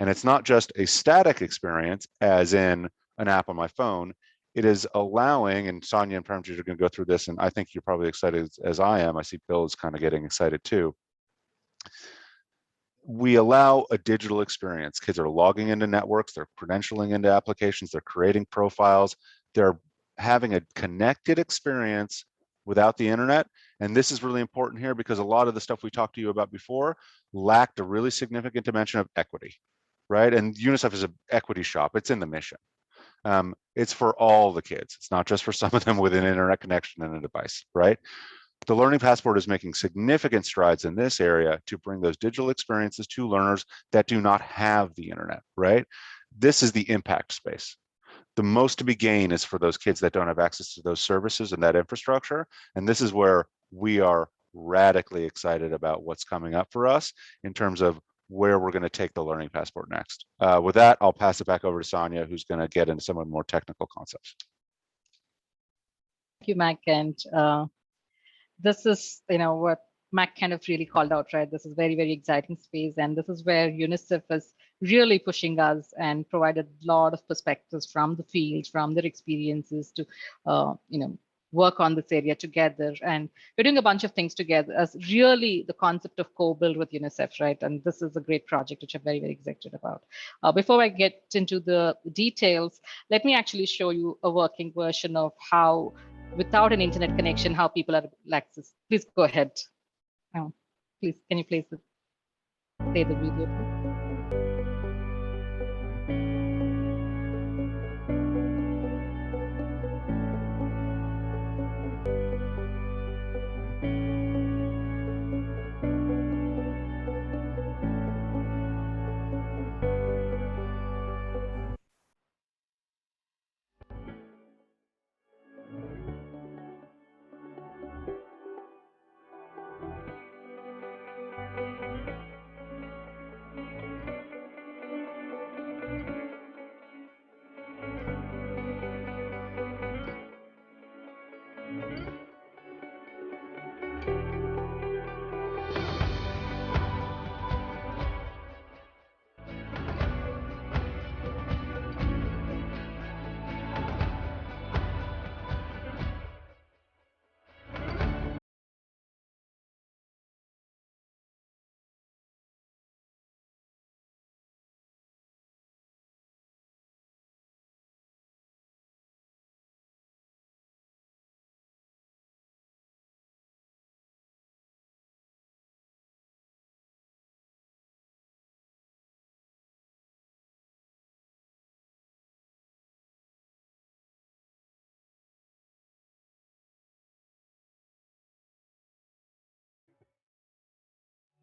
Speaker 3: And it's not just a static experience as in an app on my phone. It is allowing, and Sandhya and Paramjit are going to go through this, and I think you're probably excited as I am. I see Bill is kind of getting excited too. We allow a digital experience. Kids are logging into networks, they're credentialing into applications, they're creating profiles, they're having a connected experience without the internet. And this is really important here because a lot of the stuff we talked to you about before lacked a really significant dimension of equity, right? And UNICEF is an equity shop, it's in the mission. It's for all the kids. It's not just for some of them with an internet connection and a device, right? The Learning Passport is making significant strides in this area to bring those digital experiences to learners that do not have the internet, right? This is the impact space. The most to be gained is for those kids that don't have access to those services and that infrastructure. And this is where we are radically excited about what's coming up for us in terms of where we're going to take the Learning Passport next. With that, I'll pass it back over to Sandhya, who's going to get into some of the more technical concepts.
Speaker 10: Thank you, Mack. And this is, what Mack kind of really called out, right? This is very, very exciting space. And this is where UNICEF is really pushing us and provided a lot of perspectives from the field, from their experiences to, work on this area together. And we're doing a bunch of things together as really the concept of co-build with UNICEF, right? And this is a great project, which I'm very, very excited about. Before I get into the details, let me actually show you a working version of how, without an internet connection, how people are accessed. Please go ahead. Please, can you play the video?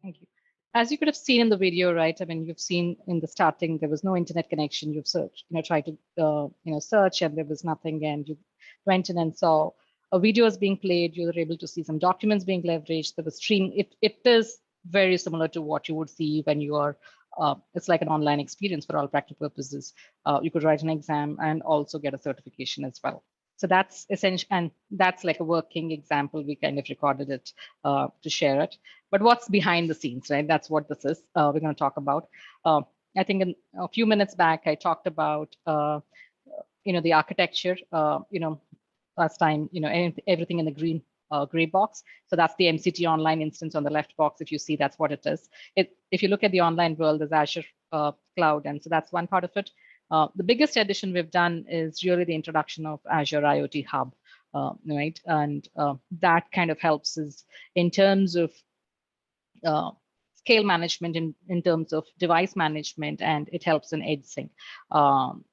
Speaker 10: Thank you. As you could have seen in the video, right? I mean, you've seen in the starting, there was no internet connection. You've searched, tried to, search, and there was nothing. And you went in and saw a video was being played. You were able to see some documents being leveraged. There was stream. It is very similar to what you would see when you are. It's like an online experience for all practical purposes. You could write an exam and also get a certification as well. So that's essential, and that's like a working example. We kind of recorded it to share it. But what's behind the scenes, right? That's what this is. We're going to talk about. I think in a few minutes back, I talked about the architecture. Last time, everything in the green gray box. So that's the MCT online instance on the left box. If you see, that's what it is. If you look at the online world, there's Azure Cloud, and so that's one part of it. The biggest addition we've done is really the introduction of Azure IoT Hub, right? And that kind of helps us in terms of scale management, in terms of device management, and it helps in Edge sync,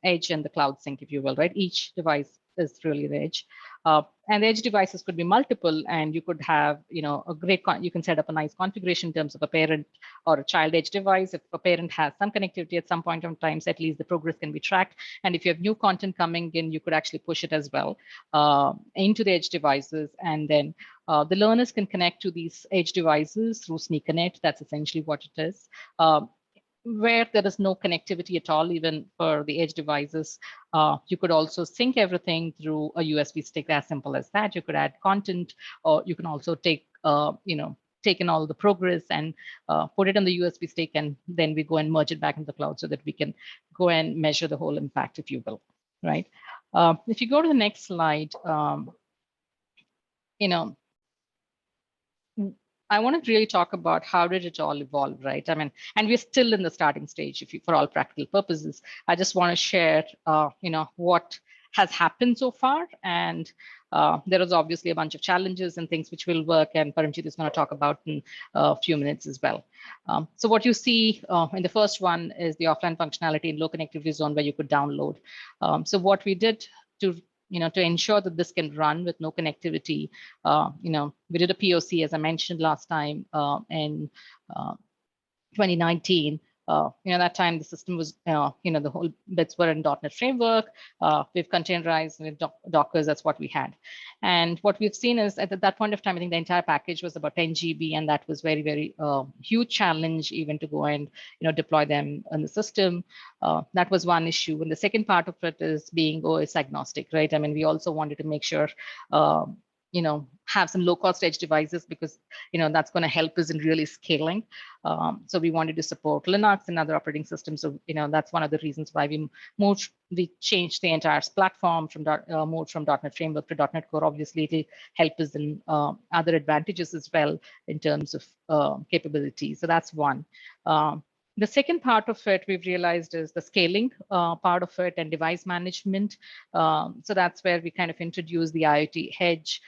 Speaker 10: Edge and the cloud sync, if you will, right? Each device is really the Edge. And the Edge devices could be multiple, and you could have, a great, you can set up a nice configuration in terms of a parent or a child Edge device. If a parent has some connectivity at some point in time, at least the progress can be tracked. And if you have new content coming in, you could actually push it as well into the Edge devices. And then the learners can connect to these Edge devices through SneakerNet. That's essentially what it is. Where there is no connectivity at all, even for the Edge devices, you could also sync everything through a USB stick, as simple as that. You could add content, or you can also take, take in all the progress and put it on the USB stick, and then we go and merge it back into the cloud so that we can go and measure the whole impact, if you will, right? If you go to the next slide, I want to really talk about how did it all evolve, right? I mean, and we're still in the starting stage, for all practical purposes. I just want to share, what has happened so far. And there is obviously a bunch of challenges and things which will work, and Paramjit is going to talk about in a few minutes as well. So what you see in the first one is the offline functionality in low connectivity zone where you could download. So what we did to ensure that this can run with no connectivity, we did a POC, as I mentioned last time, in 2019. That time the system was, the whole bits were in .NET framework. We've containerized with Dockers. That's what we had. And what we've seen is at that point of time, I think the entire package was about 10 GB, and that was very, very huge challenge even to go and deploy them in the system. That was one issue. And the second part of it is being OS agnostic, right? I mean, we also wanted to make sure have some low-cost Edge devices, because that's going to help us in really scaling. So we wanted to support Linux and other operating systems. So that's one of the reasons why we changed the entire platform from moved from .NET Framework to .NET Core. Obviously, it will help us in other advantages as well in terms of capability. So that's one. The second part of it we've realized is the scaling part of it and device management. So that's where we kind of introduced the IoT Edge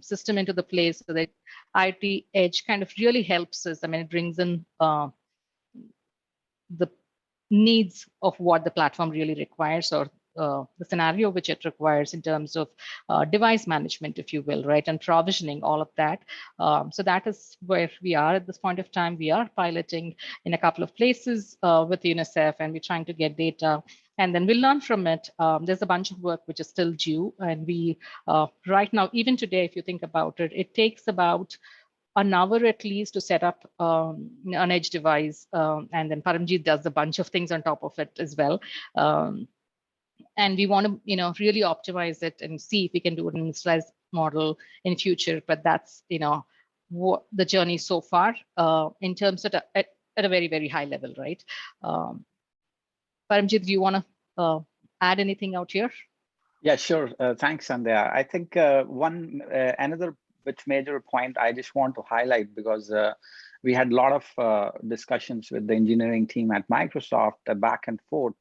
Speaker 10: system into the place, so that IoT Edge kind of really helps us. I mean, it brings in the needs of what the platform really requires, or the scenario which it requires in terms of device management, if you will, right, and provisioning, all of that. So that is where we are at this point of time. We are piloting in a couple of places with UNICEF, and we're trying to get data, and then we'll learn from it. There's a bunch of work which is still due, and we right now, even today, if you think about it, it takes about an hour at least to set up an Edge device, and then Paramjit does a bunch of things on top of it as well. And we want to, really optimize it and see if we can do it in an industrialized model in future. But that's, what the journey so far in terms of at a very, very high level, right? Paramjit, do you want to add anything out here?
Speaker 11: Yeah, sure. Thanks, Sandhya. I think another major point I just want to highlight, because we had a lot of discussions with the engineering team at Microsoft, back and forth.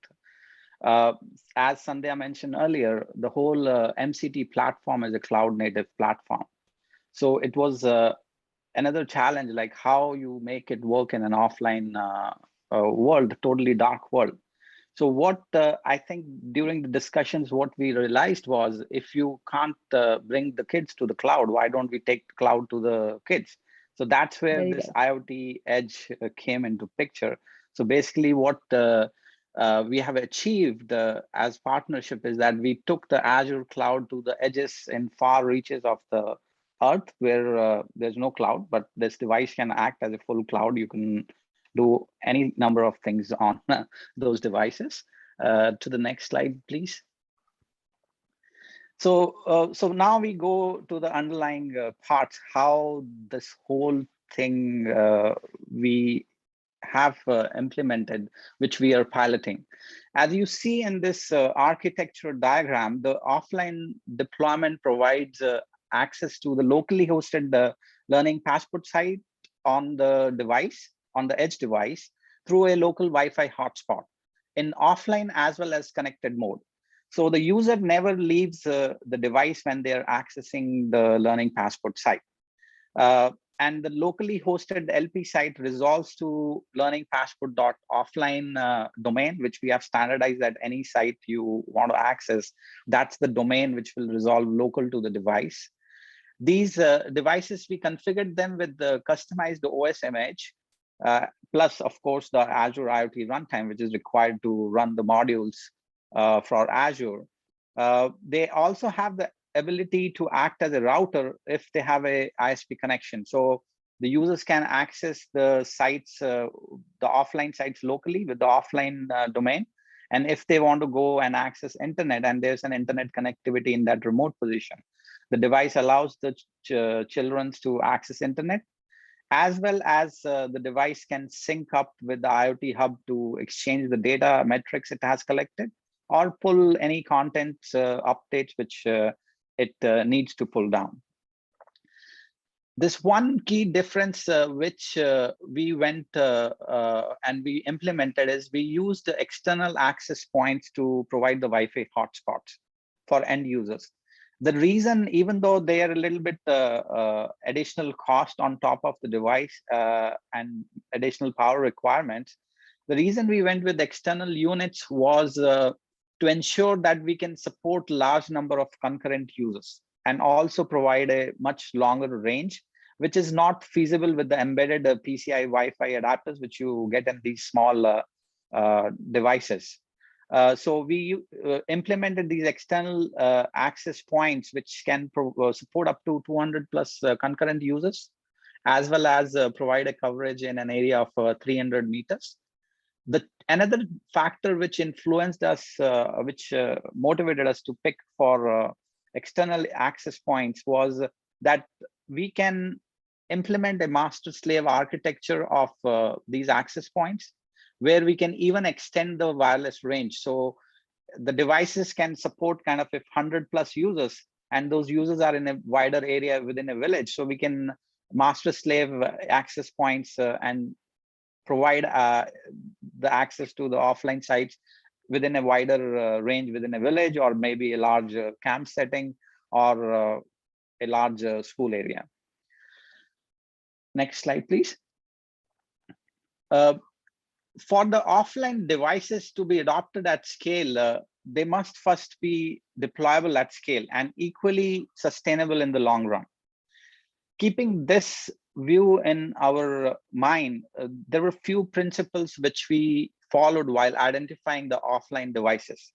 Speaker 11: As Sandhya mentioned earlier, the whole MCT platform is a cloud native platform. So it was another challenge, like how you make it work in an offline world, totally dark world. So what I think during the discussions, what we realized was, if you can't bring the kids to the cloud, why don't we take the cloud to the kids? So that's where
Speaker 6: Very
Speaker 11: this
Speaker 6: good.
Speaker 11: Iot Edge came into picture. So basically what we have achieved as partnership is that we took the Azure cloud to the edges and far reaches of the earth where there's no cloud, but this device can act as a full cloud. You can do any number of things on those devices. To the next slide, please. So, so now we go to the underlying parts, how this whole thing we have implemented, which we are piloting. As you see in this architecture diagram, the offline deployment provides access to the locally hosted learning passport site on the device, on the edge device, through a local Wi-Fi hotspot in offline as well as connected mode. So the user never leaves the device when they're accessing the learning passport site. And the locally hosted LP site resolves to learning passport.offline domain, which we have standardized at any site you want to access. That's the domain which will resolve local to the device. These devices, we configured them with the customized OS image, plus, of course, the Azure IoT runtime, which is required to run the modules for Azure. They also have the ability to act as a router if they have a ISP connection. So the users can access the sites, the offline sites locally with the offline domain. And if they want to go and access internet and there's an internet connectivity in that remote position, the device allows the children to access internet, as well as the device can sync up with the IoT hub to exchange the data metrics it has collected, or pull any content updates which it needs to pull down. This one key difference which we went and we implemented is we used the external access points to provide the Wi-Fi hotspots for end users. The reason, even though they are a little bit additional cost on top of the device and additional power requirements, the reason we went with external units was to ensure that we can support large number of concurrent users and also provide a much longer range, which is not feasible with the embedded PCI Wi-Fi adapters, which you get in these small devices. So we implemented these external access points, which can support up to 200 plus concurrent users, as well as provide a coverage in an area of 300 meters. Another factor which influenced us, which motivated us to pick for external access points was that we can implement a master-slave architecture of these access points, where we can even extend the wireless range. So the devices can support kind of 100 plus users, and those users are in a wider area within a village. So we can master-slave access points and provide the access to the offline sites within a wider range within a village, or maybe a large camp setting, or a large school area. Next slide, please. For the offline devices to be adopted at scale, they must first be deployable at scale and equally sustainable in the long run. Keeping this view in our mind, there were few principles which we followed while identifying the offline devices.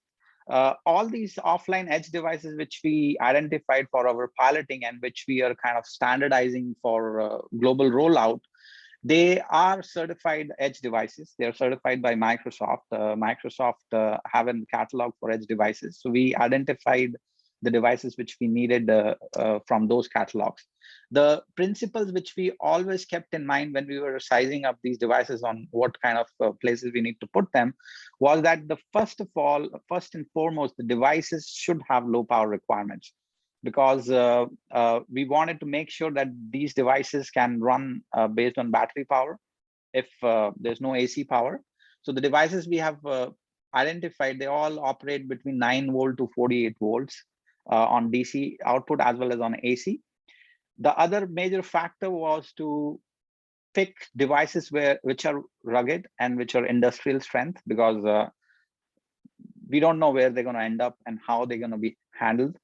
Speaker 11: All these offline edge devices which we identified for our piloting and which we are kind of standardizing for global rollout, they are certified edge devices. They are certified by Microsoft. Microsoft have a catalog for edge devices. So we identified the devices which we needed from those catalogs. The principles which we always kept in mind when we were sizing up these devices on what kind of places we need to put them was that first and foremost, the devices should have low power requirements, because we wanted to make sure that these devices can run based on battery power if there's no AC power. So the devices we have identified, they all operate between 9 volt to 48 volts on DC output as well as on AC. The other major factor was to pick devices which are rugged and which are industrial strength, because we don't know where they're going to end up and how they're going to be handled.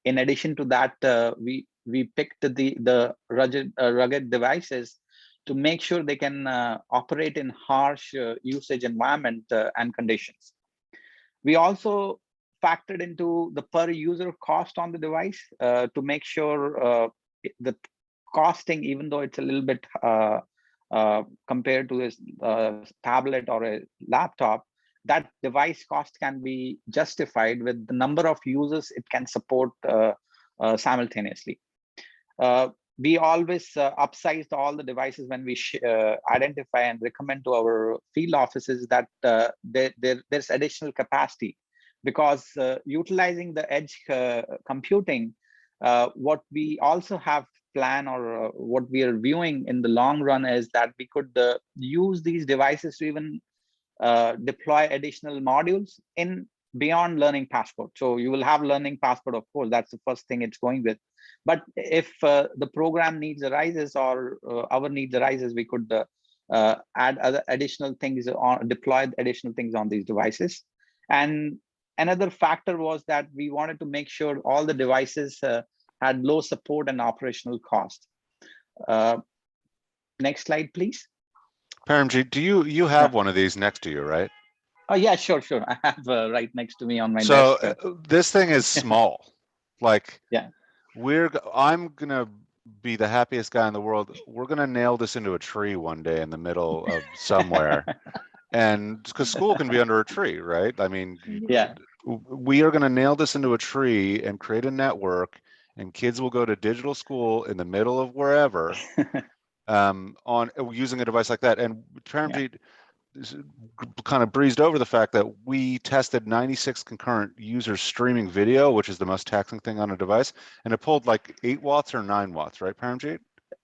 Speaker 11: In addition to that, we we picked the rugged devices to make sure they can operate in harsh usage environment and conditions. We also factored into the per user cost on the device to make sure the costing, even though it's a little bit compared to this tablet or a laptop, that device cost can be justified with the number of users it can support simultaneoly. We always upsize all the devices when we identify and recommend to our field offices that there's additional capacity, because utilizing the edge computing, what we also have plan or what we are viewing in the long run is that we could use these devices to even deploy additional modules in beyond Learning Passport. So you will have Learning Passport, of course, that's the first thing it's going with. But if the program needs arises or our needs arises, we could add other additional things on, deploy additional things on these devices. And another factor was that we wanted to make sure all the devices had low support and operational cost. Next slide, please.
Speaker 3: Paramjit, do you have one of these next to you, right?
Speaker 11: Oh yeah, sure. I have right next to me on my
Speaker 3: desk.
Speaker 11: So
Speaker 3: this thing is small. Like,
Speaker 11: yeah,
Speaker 3: I'm gonna be the happiest guy in the world. We're gonna nail this into a tree one day in the middle of somewhere, and because school can be under a tree, right? I mean,
Speaker 11: yeah,
Speaker 3: we are gonna nail this into a tree and create a network, and kids will go to digital school in the middle of wherever, on using a device like that. And Paramjit kind of breezed over the fact that we tested 96 concurrent users streaming video, which is the most taxing thing on a device, and it pulled like 8 watts or 9 watts, right, Paramjit?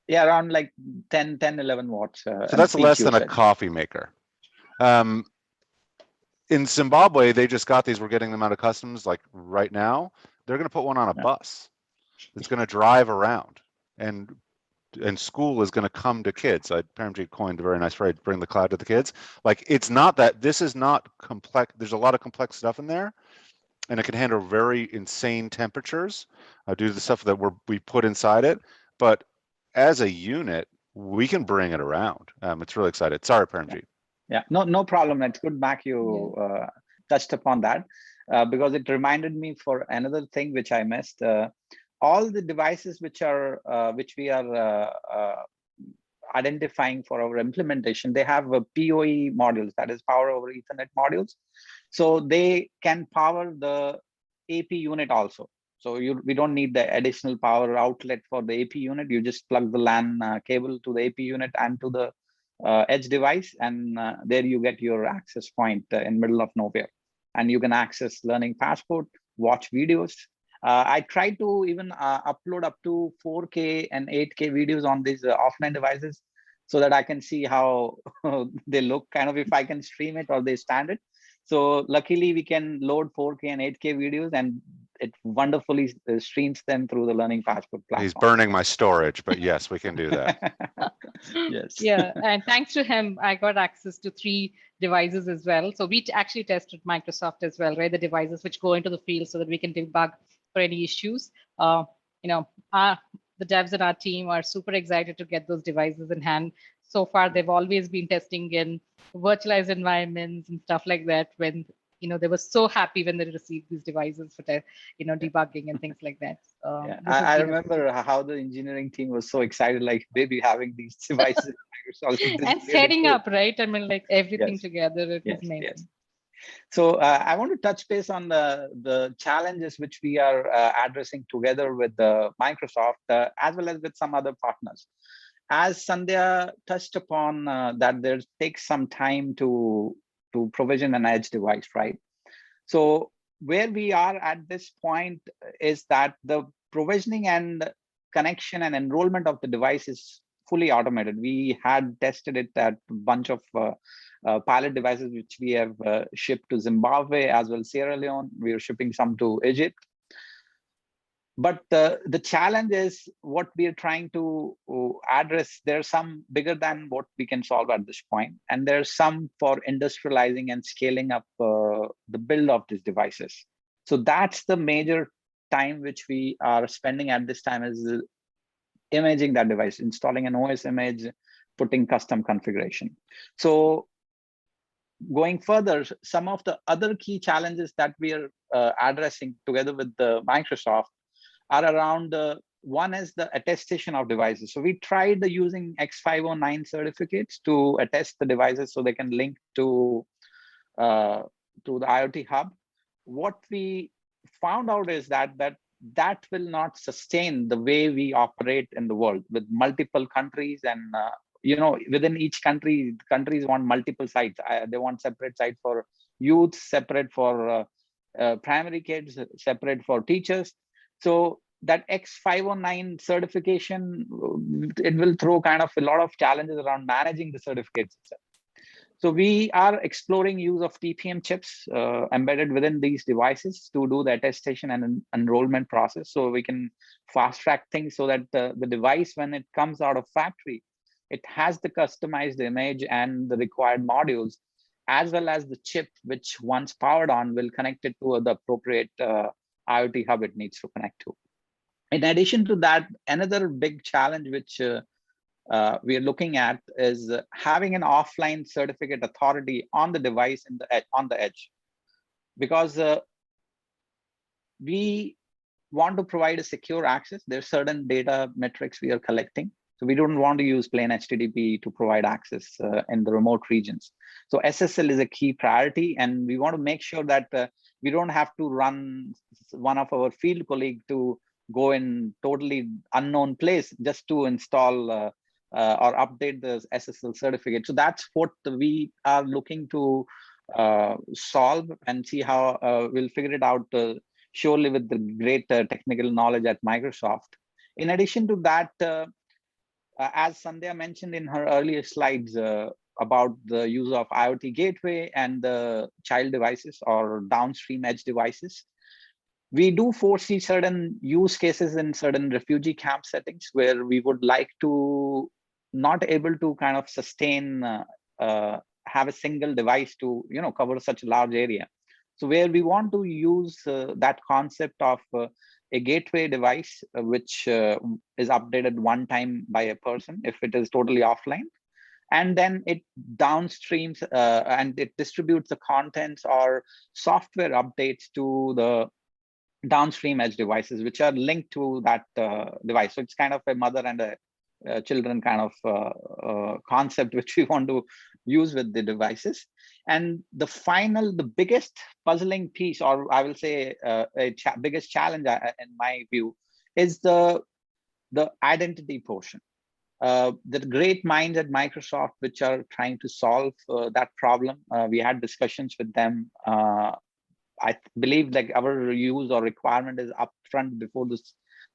Speaker 11: Yeah, around like 10, 11 watts.
Speaker 3: So that's less than a coffee maker. In Zimbabwe, they just got these. We're getting them out of customs like right now. They're going to put one on a bus. It's going to drive around, and school is going to come to kids. Paramjit coined a very nice phrase, bring the cloud to the kids. Like, it's not that, this is not complex. There's a lot of complex stuff in there, and it can handle very insane temperatures due to the stuff that we put inside it. But as a unit, we can bring it around. It's really excited. Sorry, Paramjit.
Speaker 11: Yeah, no problem. It's good, Mack, you touched upon that because it reminded me for another thing which I missed. All the devices which we are identifying for our implementation, they have PoE modules, that is Power over Ethernet modules. So they can power the AP unit also. So we don't need the additional power outlet for the AP unit. You just plug the LAN cable to the AP unit and to the edge device, and there you get your access point in middle of nowhere. And you can access Learning Passport, watch videos. I tried to even upload up to 4K and 8K videos on these offline devices so that I can see how they look, kind of if I can stream it or they stand it. So luckily we can load 4K and 8K videos, and it wonderfully streams them through the Learning Passport platform.
Speaker 3: He's burning my storage, but yes, we can do that.
Speaker 11: Yes.
Speaker 10: Yeah, and thanks to him, I got access to 3 devices as well. So we actually tested Microsoft as well, right? The devices which go into the field so that we can debug for any issues. The devs in our team are super excited to get those devices in hand. So far, they've always been testing in virtualized environments and stuff like that. When they were so happy when they received these devices for debugging and things like that.
Speaker 11: Yeah. I remember how the engineering team was so excited, like maybe having these devices
Speaker 10: and setting up, right? I mean, like everything together. It was amazing.
Speaker 11: Yes. So I want to touch base on the challenges which we are addressing together with Microsoft, as well as with some other partners. As Sandhya touched upon, that there takes some time to provision an edge device, right? So where we are at this point is that the provisioning and connection and enrollment of the device is fully automated. We had tested it at a bunch of pilot devices which we have shipped to Zimbabwe as well as Sierra Leone. We are shipping some to Egypt. But the challenge is what we are trying to address. There's some bigger than what we can solve at this point, and there's some for industrializing and scaling up the build of these devices. So that's the major time which we are spending at this time, is imaging that device, installing an OS image, putting custom configuration. So going further, some of the other key challenges that we are addressing together with Microsoft are around one is the attestation of devices. So we tried using X509 certificates to attest the devices so they can link to the IoT hub. What we found out is that will not sustain the way we operate in the world with multiple countries, and within each country, countries want multiple sites. They want separate site for youth, separate for primary kids, separate for teachers. So that X509 certification, it will throw kind of a lot of challenges around managing the certificates itself. So we are exploring use of TPM chips embedded within these devices to do the attestation and enrollment process. So we can fast track things so that the device, when it comes out of factory, it has the customized image and the required modules, as well as the chip, which once powered on will connect it to the appropriate IoT hub it needs to connect to. In addition to that, another big challenge which we are looking at is having an offline certificate authority on the device on the edge, because we want to provide a secure access. There's certain data metrics we are collecting. So we don't want to use plain HTTP to provide access in the remote regions. So SSL is a key priority, and we want to make sure that we don't have to run one of our field colleagues to go in totally unknown place just to install or update the SSL certificate. So that's what we are looking to solve and see how we'll figure it out surely with the great technical knowledge at Microsoft. In addition to that, as Sandhya mentioned in her earlier slides about the use of IoT Gateway and the child devices or downstream edge devices, we do foresee certain use cases in certain refugee camp settings where we would like to not able to kind of sustain, have a single device to cover such a large area. So where we want to use that concept of a gateway device, which is updated one time by a person if it is totally offline, and then it downstreams and it distributes the contents or software updates to the downstream edge devices, which are linked to that device. So it's kind of a mother and a children kind of concept which we want to use with the devices. And the biggest puzzling piece, or I will say biggest challenge in my view, is the identity portion. The great minds at Microsoft which are trying to solve that problem. We had discussions with them. I believe like our use or requirement is upfront before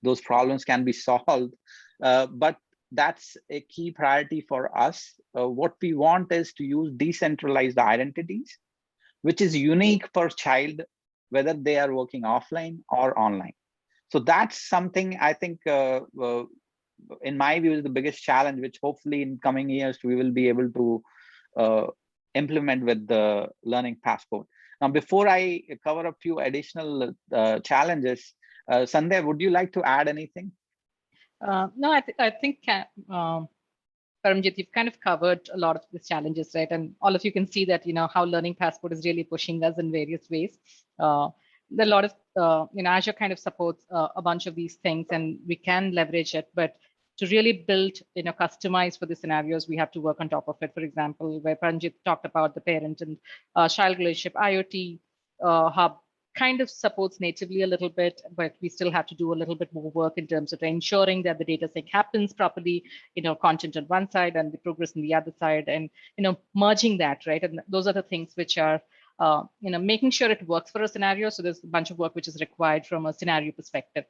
Speaker 11: those problems can be solved. But that's a key priority for us. What we want is to use decentralized identities, which is unique per child, whether they are working offline or online. So that's something I think, in my view, is the biggest challenge, which hopefully in coming years we will be able to implement with the Learning Passport. Now, before I cover a few additional challenges, Sandhya, would you like to add anything?
Speaker 10: No, I think Paramjit, you've kind of covered a lot of these challenges, right? And all of you can see that, how Learning Passport is really pushing us in various ways. There are a lot of, Azure kind of supports a bunch of these things, and we can leverage it. But to really build, customize for the scenarios, we have to work on top of it. For example, where Paramjit talked about the parent and child relationship, IoT Hub kind of supports natively a little bit, but we still have to do a little bit more work in terms of ensuring that the data sync happens properly, content on one side and the progress on the other side, and, merging that, right? And those are the things which are, making sure it works for a scenario. So there's a bunch of work which is required from a scenario perspective.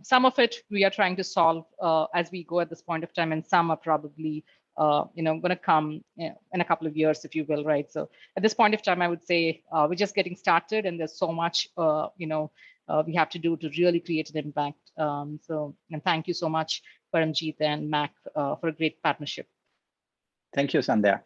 Speaker 10: Some of it we are trying to solve as we go at this point of time, and some are probably going to come in a couple of years, if you will, right? So at this point of time, I would say we're just getting started, and there's so much we have to do to really create an impact. And thank you so much, Paramjit and Mack, for a great partnership.
Speaker 11: Thank you, Sandhya.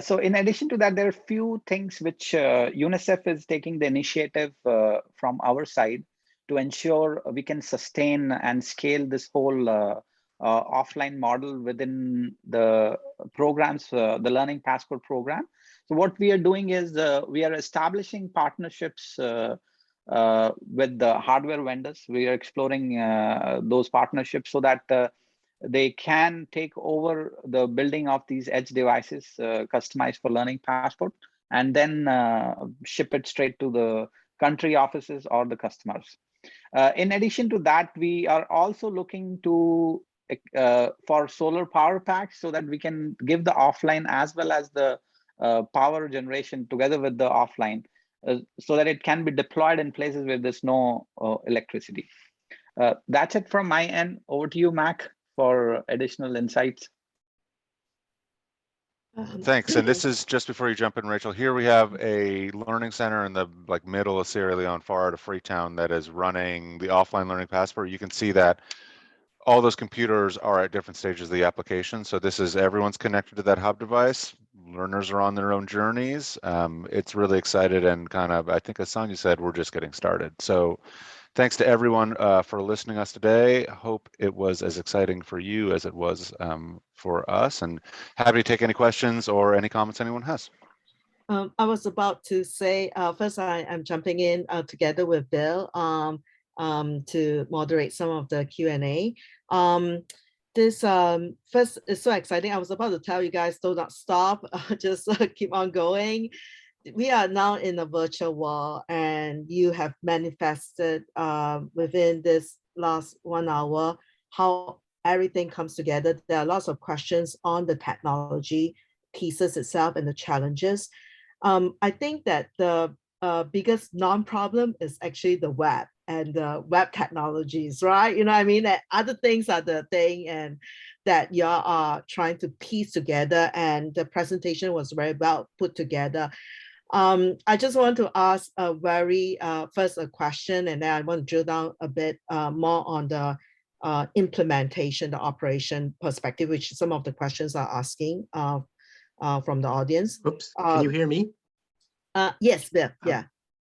Speaker 11: So in addition to that, there are a few things which UNICEF is taking the initiative from our side to ensure we can sustain and scale this whole offline model within the programs, the Learning Passport program. So what we are doing is we are establishing partnerships with the hardware vendors. We are exploring those partnerships so that they can take over the building of these edge devices customized for Learning Passport, and then ship it straight to the country offices or the customers. In addition to that, we are also looking to for solar power packs so that we can give the offline as well as the power generation together with the offline, so that it can be deployed in places where there's no electricity. That's it from my end. Over to you, Mac, for additional insights.
Speaker 3: Thanks. And this is just before you jump in, Rachel. Here we have a learning center in the middle of Sierra Leone, far out of Freetown, that is running the offline Learning Passport. You can see that all those computers are at different stages of the application. So this is everyone's connected to that hub device. Learners are on their own journeys. It's really excited, and kind of, I think as Sandhya said, we're just getting started. So thanks to everyone for listening to us today. Hope it was as exciting for you as it was for us, and happy to take any questions or any comments anyone has.
Speaker 1: I was about to say, first I'm jumping in together with Bill to moderate some of the Q&A. This first is so exciting. I was about to tell you guys, do not stop, just keep on going. We are now in a virtual world, and you have manifested within this last 1 hour how everything comes together. There are lots of questions on the technology pieces itself and the challenges. I think that the biggest non-problem is actually the web and the web technologies, right? You know what I mean? That other things are the thing, and that you are trying to piece together, and the presentation was very well put together. I just want to ask a very first a question, and then I want to drill down a bit more on the implementation, the operation perspective, which some of the questions are asking from the audience.
Speaker 2: Oops, can you hear me?
Speaker 1: Yes, Bill. Yeah,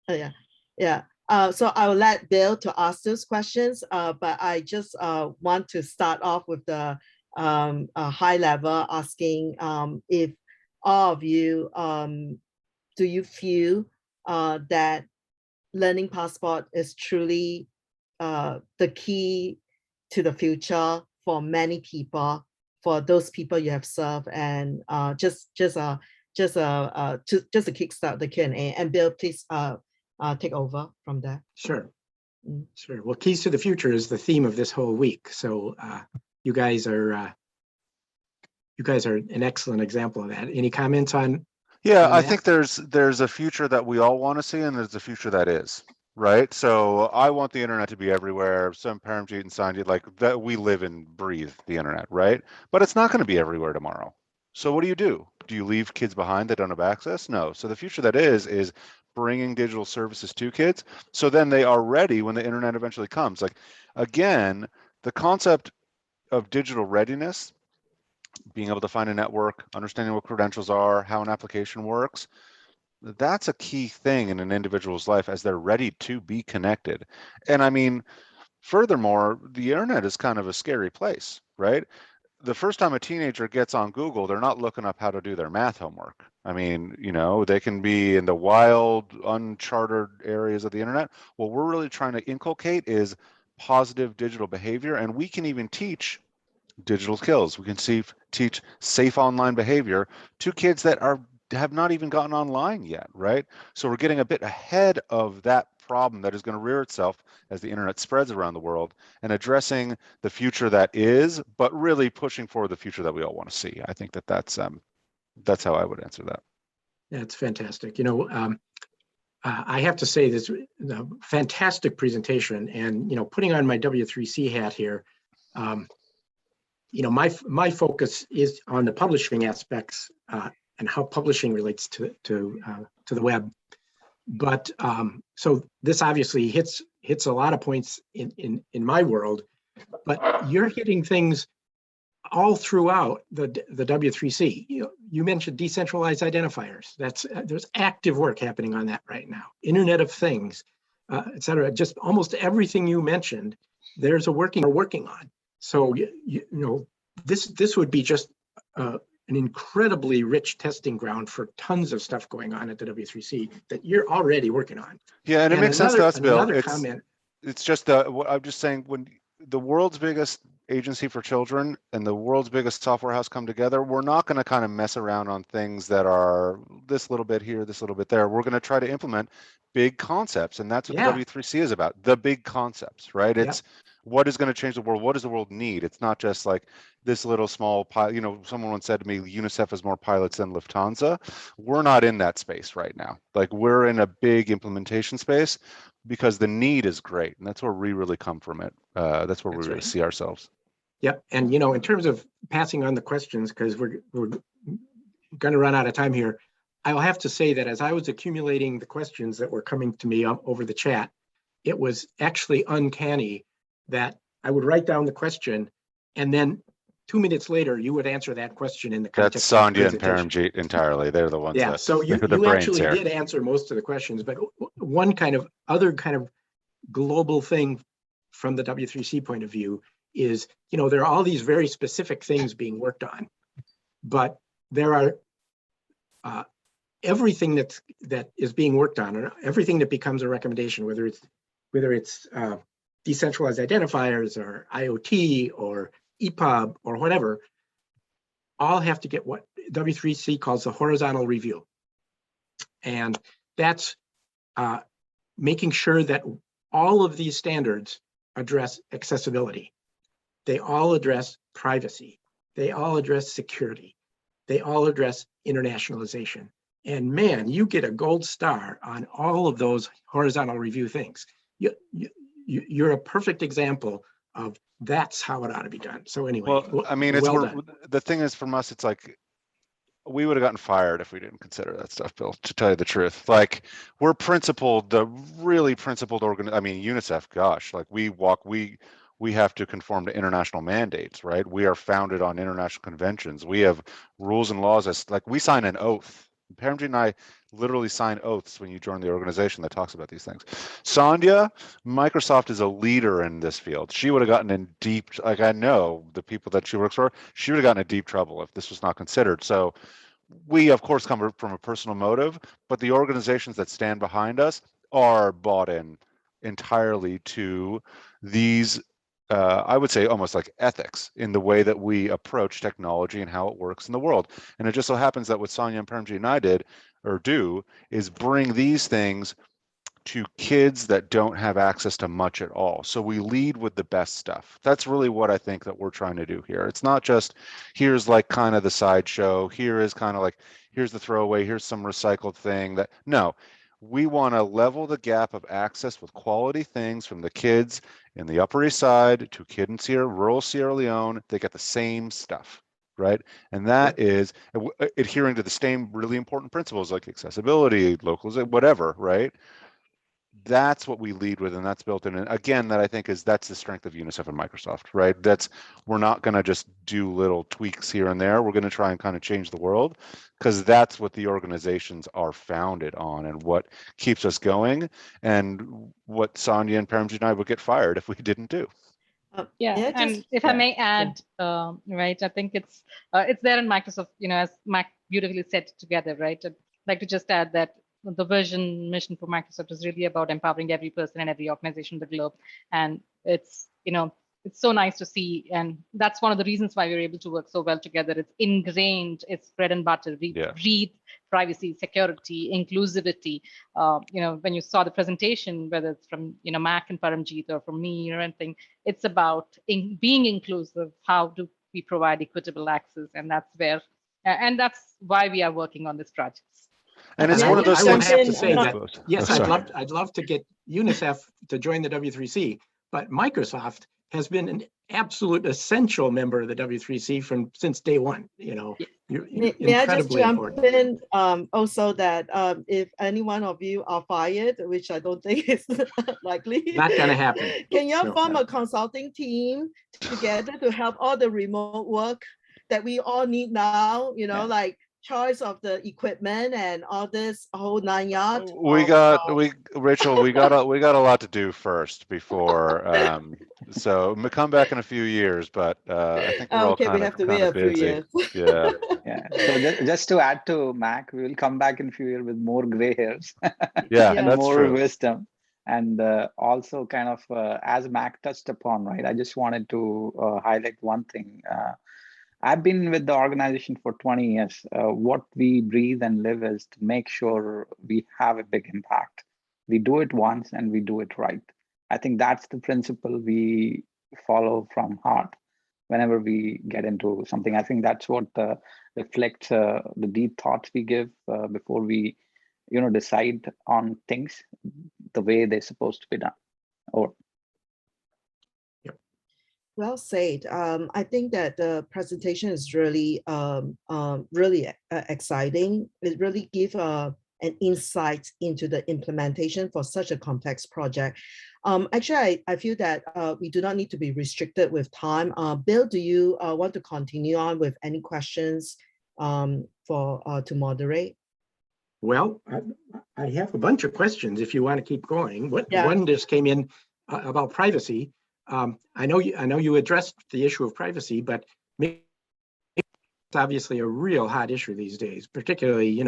Speaker 1: yeah. So I will let Bill to ask those questions, but I just want to start off with the high level, asking if all of you, do you feel that Learning Passport is truly the key to the future for many people, for those people you have served, and just to kickstart the Q&A. And Bill, please take over from there.
Speaker 2: Sure. Sure. Well, keys to the future is the theme of this whole week. So you guys are an excellent example of that. Any comments on?
Speaker 3: Yeah, I think there's a future that we all want to see, and there's a future that is, right? So I want the internet to be everywhere. Some Paramjit and Sandhya, like that, we live and breathe the internet, right? But it's not going to be everywhere tomorrow. So what do? Do you leave kids behind that don't have access? No. So the future that is bringing digital services to kids, so then they are ready when the internet eventually comes. Like, again, the concept of digital readiness, being able to find a network, understanding what credentials are, how an application works, that's a key thing in an individual's life as they're ready to be connected. And I mean, furthermore, the internet is kind of a scary place, right? The first time a teenager gets on Google, they're not looking up how to do their math homework. I mean, you know, they can be in the wild, uncharted areas of the internet. What we're really trying to inculcate is positive digital behavior, and we can even teach digital skills. We can teach safe online behavior to kids that have not even gotten online yet, right? So we're getting a bit ahead of that problem that is going to rear itself as the internet spreads around the world, and addressing the future that is, but really pushing for the future that we all want to see. I think that's how I would answer that.
Speaker 2: That's fantastic. You know, I have to say this fantastic presentation, and you know, putting on my W3C hat here, you know, my focus is on the publishing aspects and how publishing relates to the web. But so this obviously hits a lot of points in my world, but you're hitting things all throughout the W3C. You mentioned decentralized identifiers. There's active work happening on that right now. Internet of Things, et cetera. Just almost everything you mentioned, there's a working on. So you know, this would be just an incredibly rich testing ground for tons of stuff going on at the W3C that you're already working on.
Speaker 3: Yeah, and it makes sense to us, Bill.
Speaker 2: Comment.
Speaker 3: It's just I'm just saying, when the world's biggest agency for children and the world's biggest software house come together, we're not going to kind of mess around on things that are this little bit here, this little bit there. We're going to try to implement big concepts, and that's what the W3C is about, the big concepts, right? It's what is going to change the world? What does the world need? It's not just like this little small pilot. You know, someone once said to me, UNICEF has more pilots than Lufthansa. We're not in that space right now. Like, we're in a big implementation space because the need is great, and that's where we really come from it. That's where we really see ourselves.
Speaker 2: Yep, and you know, in terms of passing on the questions, because we're going to run out of time here, I will have to say that as I was accumulating the questions that were coming to me over the chat, it was actually uncanny that I would write down the question, and then 2 minutes later, you would answer that question in the context.
Speaker 3: That's Sandhya and Paramjit entirely. They're the ones.
Speaker 2: Yeah,
Speaker 3: that,
Speaker 2: so you actually did answer most of the questions, but one other kind of global thing from the W3C point of view is, you know, there are all these very specific things being worked on, but there are everything that is being worked on, or everything that becomes a recommendation, whether it's decentralized identifiers or IoT or EPUB or whatever, all have to get what W3C calls the horizontal review. And that's making sure that all of these standards address accessibility. They all address privacy. They all address security. They all address internationalization. And man, you get a gold star on all of those horizontal review things. You're a perfect example of that's how it ought to be done. So anyway,
Speaker 3: well, I mean, the thing is, from us, it's like we would have gotten fired if we didn't consider that stuff, Bill, to tell you the truth. Like, we're principled, the really principled I mean, UNICEF, gosh, like we have to conform to international mandates, right? We are founded on international conventions. We have rules and laws. Like, we sign an oath. Paramjit and I literally sign oaths when you join the organization that talks about these things. Sandhya, Microsoft is a leader in this field. She would have gotten in deep, like, I know the people that she works for, she would have gotten in deep trouble if this was not considered. So we, of course, come from a personal motive, but the organizations that stand behind us are bought in entirely to these I would say almost like ethics in the way that we approach technology and how it works in the world. And it just so happens that what Sandhya and Paramjit and I do is bring these things to kids that don't have access to much at all. So we lead with the best stuff. That's really what I think that we're trying to do here. It's not just here's like kind of the sideshow, here is kind of like, here's the throwaway, here's some recycled thing. That no, we want to level the gap of access with quality things from the kids in the Upper East Side to kid in rural Sierra Leone. They get the same stuff, right? And that is adhering to the same really important principles like accessibility, localization, whatever, right? That's what we lead with, and that's built in. And again, that I think that's the strength of UNICEF and Microsoft, right? We're not going to just do little tweaks here and there. We're going to try and kind of change the world, because that's what the organizations are founded on and what keeps us going, and what Sandhya and Paramjit and I would get fired if we didn't do.
Speaker 10: And if I may add, right, I think it's there in Microsoft, you know, as Mack beautifully said together, right? I'd like to just add that the vision mission for Microsoft is really about empowering every person and every organization in the globe. And it's, you know, it's so nice to see. And that's one of the reasons why we're able to work so well together. It's ingrained, it's bread and butter, breathe privacy, security, inclusivity. You know, when you saw the presentation, whether it's from, you know, Mack and Paramjit or from me or anything, it's about being inclusive. How do we provide equitable access? And that's where, and that's why we are working on this project.
Speaker 3: And it's one of those things.
Speaker 2: I have to say that, yes, I'd love to get UNICEF to join the W3C, but Microsoft has been an absolute essential member of the W3C since day one. You know,
Speaker 1: may I just jump in also that if any one of you are fired, which I don't think is likely,
Speaker 2: not going to happen.
Speaker 1: Can you form a consulting team together to help all the remote work that we all need now? You know, like choice of the equipment and all this whole 9 yards.
Speaker 3: Rachel, we got a lot to do first before. So come back in a few years, but I think we're all
Speaker 1: okay, we
Speaker 3: kind
Speaker 1: have to
Speaker 3: of
Speaker 1: wait a few
Speaker 3: busy.
Speaker 1: years.
Speaker 3: Yeah.
Speaker 11: Yeah. So just to add to Mac, we will come back in a few years with more gray hairs.
Speaker 3: Yeah,
Speaker 11: and
Speaker 3: that's
Speaker 11: more
Speaker 3: true.
Speaker 11: wisdom. And also kind of as Mac touched upon, right? I just wanted to highlight one thing. I've been with the organization for 20 years. What we breathe and live is to make sure we have a big impact. We do it once and we do it right. I think that's the principle we follow from heart whenever we get into something. I think that's what reflects the deep thoughts we give before we, decide on things the way they're supposed to be done. Or
Speaker 1: well said. I think that the presentation is really, really exciting. It really gives an insight into the implementation for such a complex project. Actually, I feel that we do not need to be restricted with time. Bill, do you want to continue on with any questions to moderate?
Speaker 2: Well, I have a bunch of questions if you want to keep going. One just came in about privacy. I know you addressed the issue of privacy, but it's obviously a real hot issue these days, particularly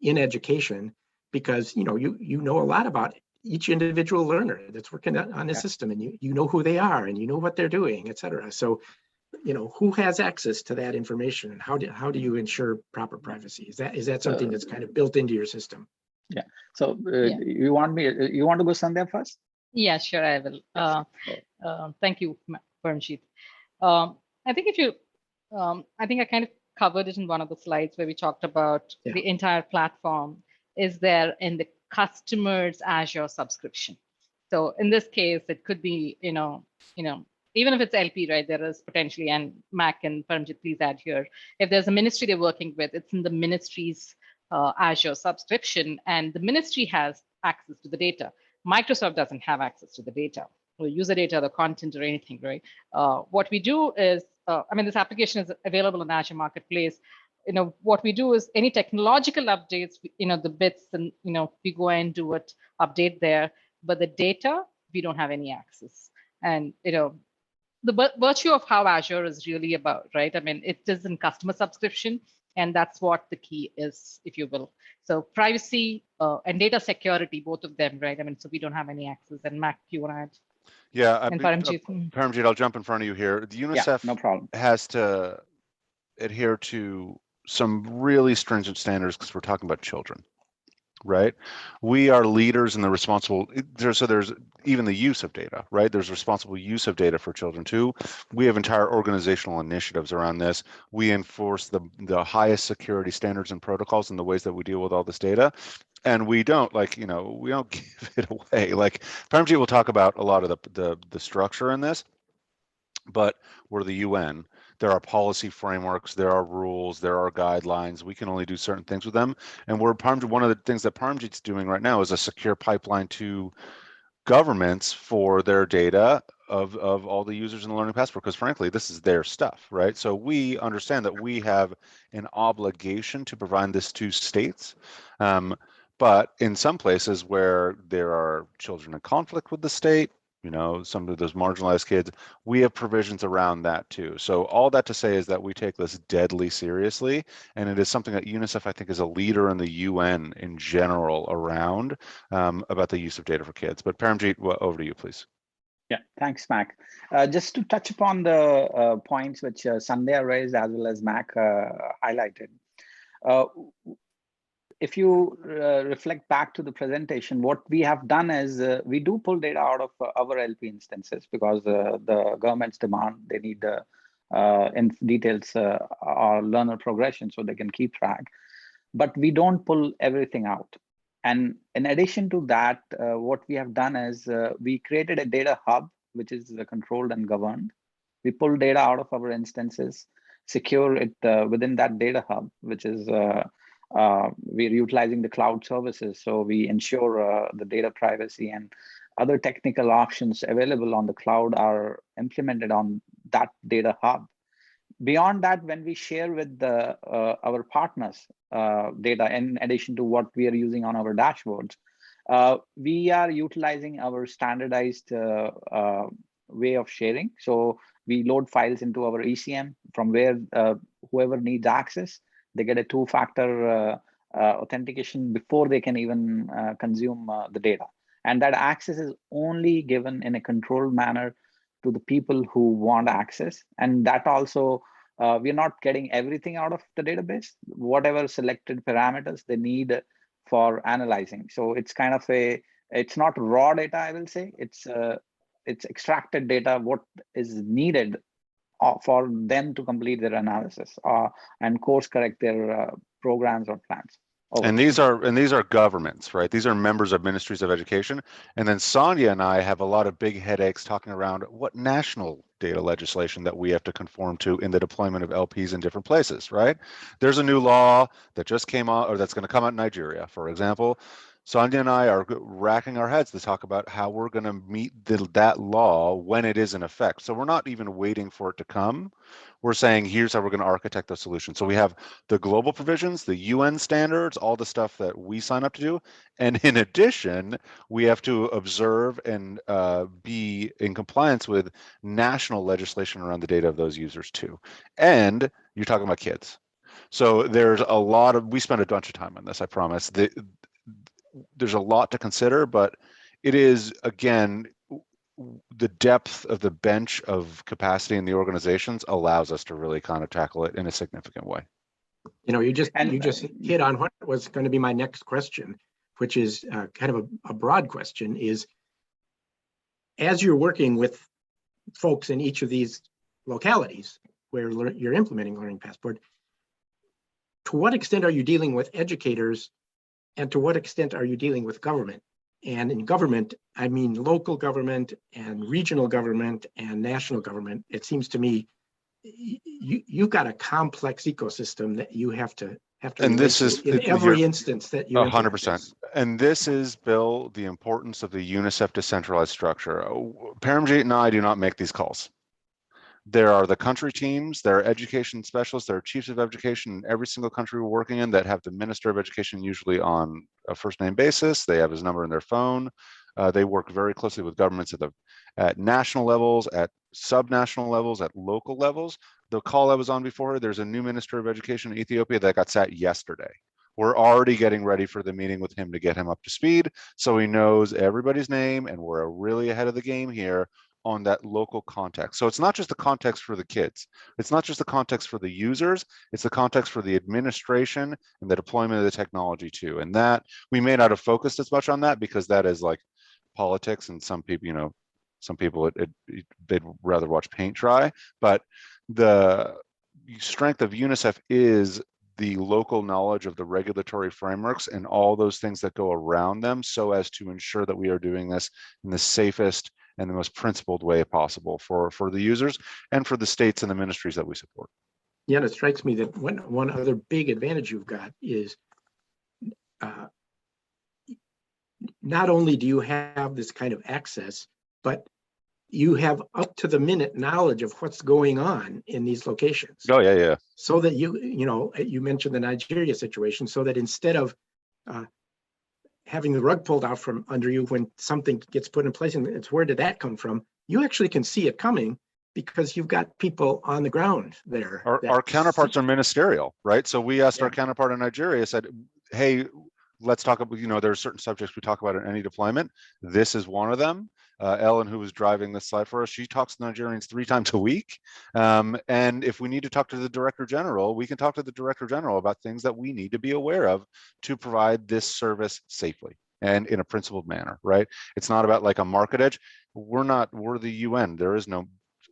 Speaker 2: in education, because you know a lot about each individual learner that's working on the system, and you know who they are, and you know what they're doing, et cetera. So who has access to that information, and how do you ensure proper privacy? Is that something that's kind of built into your system?
Speaker 11: Yeah. So you want to go Sandhya first?
Speaker 10: Yeah, sure, I will. Thank you, Paramjit. I think I think I kind of covered it in one of the slides where we talked about the entire platform is there in the customer's Azure subscription. So in this case, it could be, even if it's LP, right, there is potentially, and Mack and Paramjit, please add here, if there's a ministry they're working with, it's in the ministry's Azure subscription, and the ministry has access to the data. Microsoft doesn't have access to the data, or user data, the content, or anything, right? What we do is, this application is available on Azure Marketplace. What we do is any technological updates, the bits, and we go and do it, update there, but the data, we don't have any access. And the virtue of how Azure is really about, right? It is in customer subscription, and that's what the key is, if you will. So privacy and data security, both of them, right? So we don't have any access. And Mack, you want to add?
Speaker 3: Yeah,
Speaker 10: and Paramjit.
Speaker 3: Paramjit, I'll jump in front of you here. The UNICEF
Speaker 11: no problem.
Speaker 3: Has to adhere to some really stringent standards because we're talking about children, right? We are leaders in the responsible, so there's even the use of data, right? There's responsible use of data for children too. We have entire organizational initiatives around this. We enforce the highest security standards and protocols in the ways that we deal with all this data. And we don't we don't give it away. Like Paramjit will talk about a lot of the structure in this, but we're the UN. There are policy frameworks, there are rules, there are guidelines. We can only do certain things with them. And one of the things that Paramjit's doing right now is a secure pipeline to governments for their data of all the users in the Learning Passport, because frankly, this is their stuff, right? So we understand that we have an obligation to provide this to states. But in some places where there are children in conflict with the state, some of those marginalized kids, we have provisions around that too. So all that to say is that we take this deadly seriously, and it is something that UNICEF, I think, is a leader in the UN in general around about the use of data for kids. But Paramjit, over to you, please.
Speaker 11: Yeah, thanks, Mack. Just to touch upon the points which Sandhya raised as well as Mack highlighted. If you reflect back to the presentation, what we have done is we do pull data out of our LP instances because the government's demand, they need in details our learner progression so they can keep track. But we don't pull everything out. And in addition to that, what we have done is we created a data hub, which is controlled and governed. We pull data out of our instances, secure it within that data hub, which is we're utilizing the cloud services. So we ensure the data privacy and other technical options available on the cloud are implemented on that data hub. Beyond that, when we share with our partners data, in addition to what we are using on our dashboards, we are utilizing our standardized way of sharing. So we load files into our ECM from where whoever needs access, they get a two-factor authentication before they can even consume the data. And that access is only given in a controlled manner to the people who want access. And that also, we're not getting everything out of the database, whatever selected parameters they need for analyzing. So it's kind of it's not raw data, I will say. It's extracted data, what is needed for them to complete their analysis and course correct their programs or plans.
Speaker 3: And these are governments, right? These are members of ministries of education. And then Sandhya and I have a lot of big headaches talking around what national data legislation that we have to conform to in the deployment of LPs in different places, right? There's a new law that just came out, or that's going to come out in Nigeria, for example. Sandhya and I are racking our heads to talk about how we're going to meet that law when it is in effect. So we're not even waiting for it to come. We're saying, here's how we're going to architect the solution. So we have the global provisions, the UN standards, all the stuff that we sign up to do. And in addition, we have to observe and be in compliance with national legislation around the data of those users too. And you're talking about kids. So there's a lot of, we spend a bunch of time on this, I promise. There's a lot to consider, but it is, again, the depth of the bench of capacity in the organizations allows us to really kind of tackle it in a significant way.
Speaker 2: You know, you just hit on what was going to be my next question, which is kind of a broad question, is as you're working with folks in each of these localities where you're implementing Learning Passport, to what extent are you dealing with educators, and to what extent are you dealing with government? And in government, I mean local government and regional government and national government. It seems to me you've got a complex ecosystem that you have to
Speaker 3: and this is
Speaker 2: in every instance that you
Speaker 3: 100%. And this is, Bill, the importance of the UNICEF decentralized structure. Paramjit and I do not make these calls. There are the country teams, there are education specialists, there are chiefs of education in every single country we're working in that have the Minister of Education usually on a first name basis. They have his number in their phone. They work very closely with governments at national levels, at subnational levels, at local levels. The call I was on before, there's a new Minister of Education in Ethiopia that got sat yesterday. We're already getting ready for the meeting with him to get him up to speed so he knows everybody's name, and we're really ahead of the game here on that local context. So it's not just the context for the kids. It's not just the context for the users. It's the context for the administration and the deployment of the technology too. And that we may not have focused as much on that because that is like politics, and some people, you know, some people they'd rather watch paint dry. But the strength of UNICEF is the local knowledge of the regulatory frameworks and all those things that go around them, so as to ensure that we are doing this in the safest and the most principled way possible for the users and for the states and the ministries that we support.
Speaker 2: Yeah, and it strikes me that one other big advantage you've got is not only do you have this kind of access, but you have up to the minute knowledge of what's going on in these locations.
Speaker 3: Oh, yeah, yeah.
Speaker 2: So that you mentioned the Nigeria situation, so that instead of having the rug pulled out from under you when something gets put in place and it's where did that come from, you actually can see it coming because you've got people on the ground there.
Speaker 3: Our counterparts are ministerial, right? So we asked our counterpart in Nigeria, said, hey, let's talk about, you know, there are certain subjects we talk about in any deployment. This is one of them. Ellen, who was driving this slide for us, she talks to Nigerians 3 times a week. And if we need to talk to the Director General, we can talk to the Director General about things that we need to be aware of to provide this service safely and in a principled manner, right? It's not about like a market edge. We're the UN.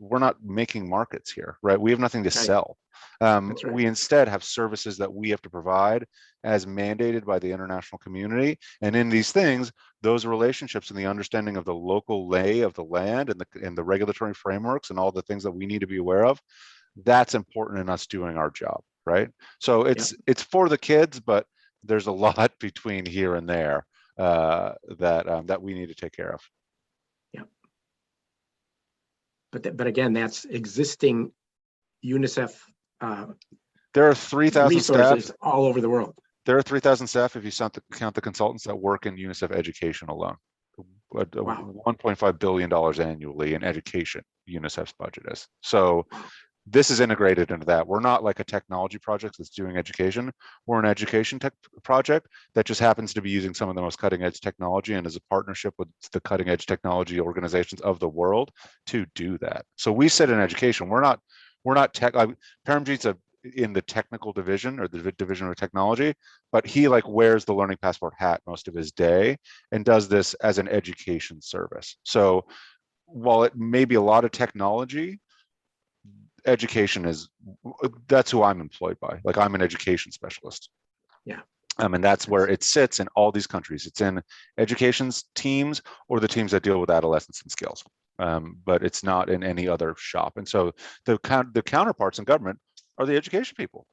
Speaker 3: We're not making markets here, right? We have nothing to sell. We instead have services that we have to provide as mandated by the international community. And in these things, those relationships and the understanding of the local lay of the land and the regulatory frameworks and all the things that we need to be aware of, that's important in us doing our job, right? So it's for the kids, but there's a lot between here and there that we need to take care of.
Speaker 2: But again, that's existing UNICEF
Speaker 3: There are 3,000
Speaker 2: resources
Speaker 3: staff.
Speaker 2: all over the world.
Speaker 3: There are 3,000 staff if you count the consultants that work in UNICEF education alone.
Speaker 2: Wow.
Speaker 3: $1.5 billion annually in education, UNICEF's budget is. So this is integrated into that. We're not like a technology project that's doing education. We're an education tech project that just happens to be using some of the most cutting edge technology and is a partnership with the cutting edge technology organizations of the world to do that. So we sit in education. We're not tech. Paramjit's in the technical division or the division of technology, but he like wears the Learning Passport hat most of his day and does this as an education service. So while it may be a lot of technology, education that's who I'm employed by. Like I'm an education specialist.
Speaker 2: Yeah.
Speaker 3: And that's where it sits in all these countries. It's in education's teams or the teams that deal with adolescence and skills. But it's not in any other shop. And so the counterparts in government are the education people,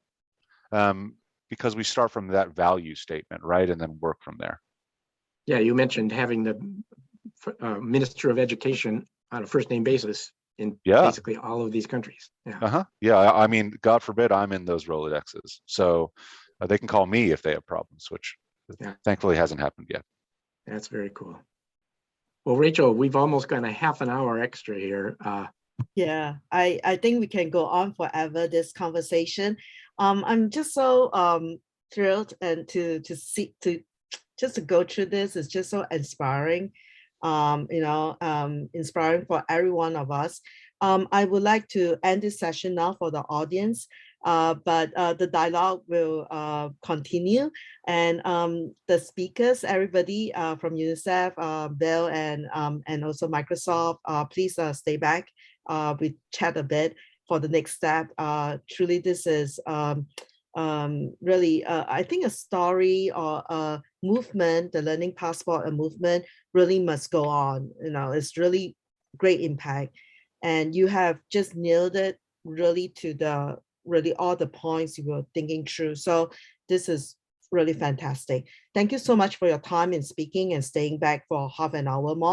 Speaker 3: because we start from that value statement, right? And then work from there.
Speaker 2: Yeah, you mentioned having the Minister of Education on a first name basis in basically all of these countries. Yeah.
Speaker 3: Yeah, I mean, God forbid I'm in those Rolodexes. So they can call me if they have problems, which thankfully hasn't happened yet.
Speaker 2: That's very cool. Well, Rachel, we've almost got a half an hour extra here.
Speaker 1: Yeah, I think we can go on forever, this conversation. I'm just so thrilled and to go through this. It's just so inspiring, inspiring for every one of us. I would like to end this session now for the audience, but the dialogue will continue. And the speakers, everybody from UNICEF, Bill and also Microsoft, please stay back. We chat a bit for the next step. Truly, this is really, I think, a story or a movement. The Learning Passport, a movement, really must go on. It's really great impact, and you have just nailed it really to all the points you were thinking through. So this is really fantastic. Thank you so much for your time in speaking and staying back for half an hour more.